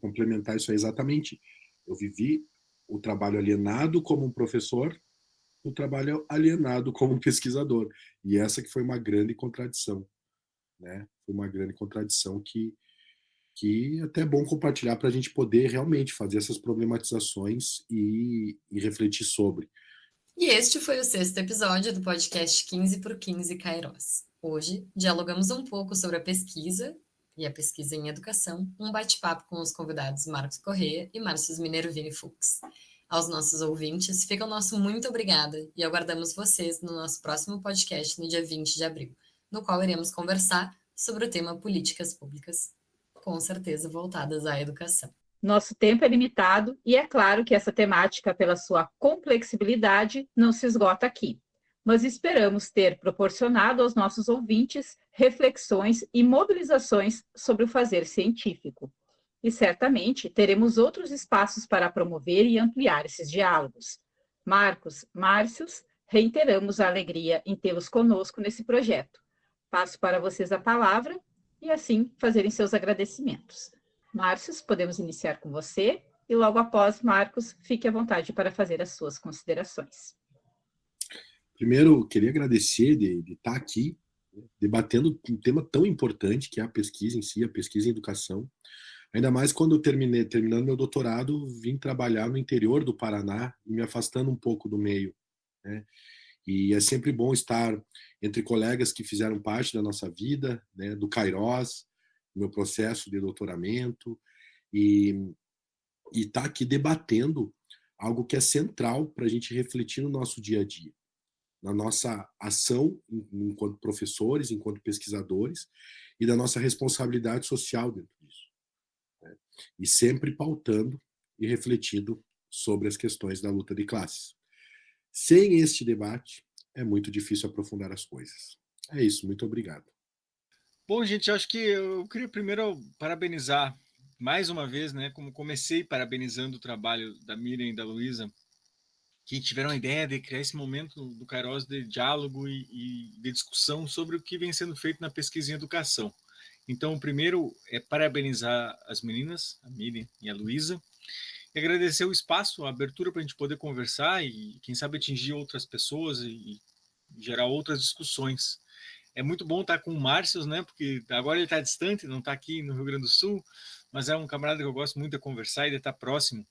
complementar isso aí, exatamente. Eu vivi o trabalho alienado como um professor, o trabalho alienado como um pesquisador. E essa que foi uma grande contradição, né? Foi uma grande contradição que que é até bom compartilhar para a gente poder realmente fazer essas problematizações e refletir sobre. E este foi o 6º episódio do podcast 15 por 15 Kairos. Hoje, dialogamos um pouco sobre a pesquisa e a pesquisa em educação, um bate-papo com os convidados Marcos Corrêa e Márcio Minervini Fux. Aos nossos ouvintes, fica o nosso muito obrigada e aguardamos vocês no nosso próximo podcast no dia 20 de abril, no qual iremos conversar sobre o tema políticas públicas, com certeza voltadas à educação. Nosso tempo é limitado e é claro que essa temática, pela sua complexibilidade, não se esgota aqui. Mas esperamos ter proporcionado aos nossos ouvintes reflexões e mobilizações sobre o fazer científico. E certamente teremos outros espaços para promover e ampliar esses diálogos. Marcos, Márcios, reiteramos a alegria em tê-los conosco nesse projeto. Passo para vocês a palavra e assim fazerem seus agradecimentos. Márcios, podemos iniciar com você e logo após, Marcos, fique à vontade para fazer as suas considerações. Primeiro, queria agradecer de estar aqui, debatendo um tema tão importante que é a pesquisa em si, a pesquisa em educação. Ainda mais quando eu terminando meu doutorado, vim trabalhar no interior do Paraná e me afastando um pouco do meio, né? E é sempre bom estar entre colegas que fizeram parte da nossa vida, né, do Kairos, do meu processo de doutoramento, e estar aqui debatendo algo que é central para a gente refletir no nosso dia a dia, na nossa ação enquanto professores, enquanto pesquisadores, e da nossa responsabilidade social dentro disso, né? E sempre pautando e refletindo sobre as questões da luta de classes. Sem este debate, é muito difícil aprofundar as coisas. É isso, muito obrigado. Bom, gente, acho que eu queria primeiro parabenizar mais uma vez, né, como comecei parabenizando o trabalho da Miriam e da Luísa, que tiveram a ideia de criar esse momento do Kairos de diálogo e de discussão sobre o que vem sendo feito na pesquisa em educação. Então, o primeiro é parabenizar as meninas, a Miriam e a Luísa, e agradecer o espaço, a abertura para a gente poder conversar e, quem sabe, atingir outras pessoas e gerar outras discussões. É muito bom estar com o Márcio, né? Porque agora ele está distante, não está aqui no Rio Grande do Sul, mas é um camarada que eu gosto muito de conversar e de estar próximo.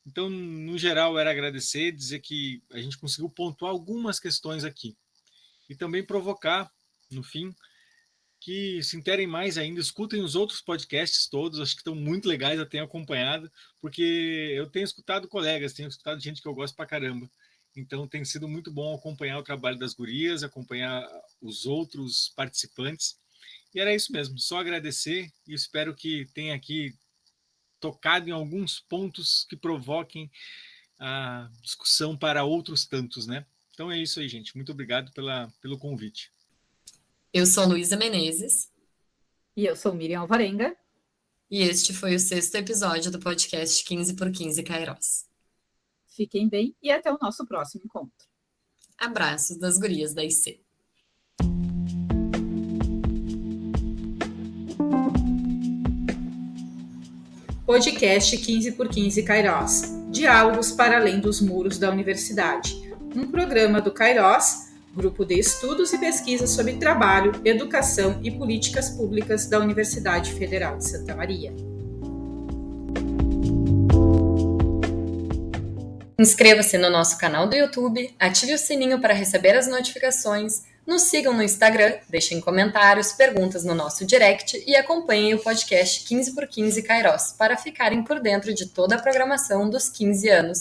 Então, no geral, era agradecer, dizer que a gente conseguiu pontuar algumas questões aqui. E também provocar, no fim, que se interem mais ainda, escutem os outros podcasts todos, acho que estão muito legais, eu tenho acompanhado, porque eu tenho escutado colegas, tenho escutado gente que eu gosto pra caramba. Então tem sido muito bom acompanhar o trabalho das gurias, acompanhar os outros participantes. E era isso mesmo, só agradecer e espero que tenha aqui tocado em alguns pontos que provoquem a discussão para outros tantos, né? Então é isso aí, gente. Muito obrigado pelo convite. Eu sou Luísa Menezes. E eu sou Miriam Alvarenga. E este foi o 6º episódio do podcast 15 por 15 Kairos. Fiquem bem e até o nosso próximo encontro. Abraços das gurias da IC. Podcast 15 por 15 Kairos. Diálogos para além dos muros da universidade. Um programa do Kairos, Grupo de Estudos e Pesquisas sobre Trabalho, Educação e Políticas Públicas da Universidade Federal de Santa Maria. Inscreva-se no nosso canal do YouTube, ative o sininho para receber as notificações, nos sigam no Instagram, deixem comentários, perguntas no nosso direct e acompanhem o podcast 15 por 15 Kairos para ficarem por dentro de toda a programação dos 15 anos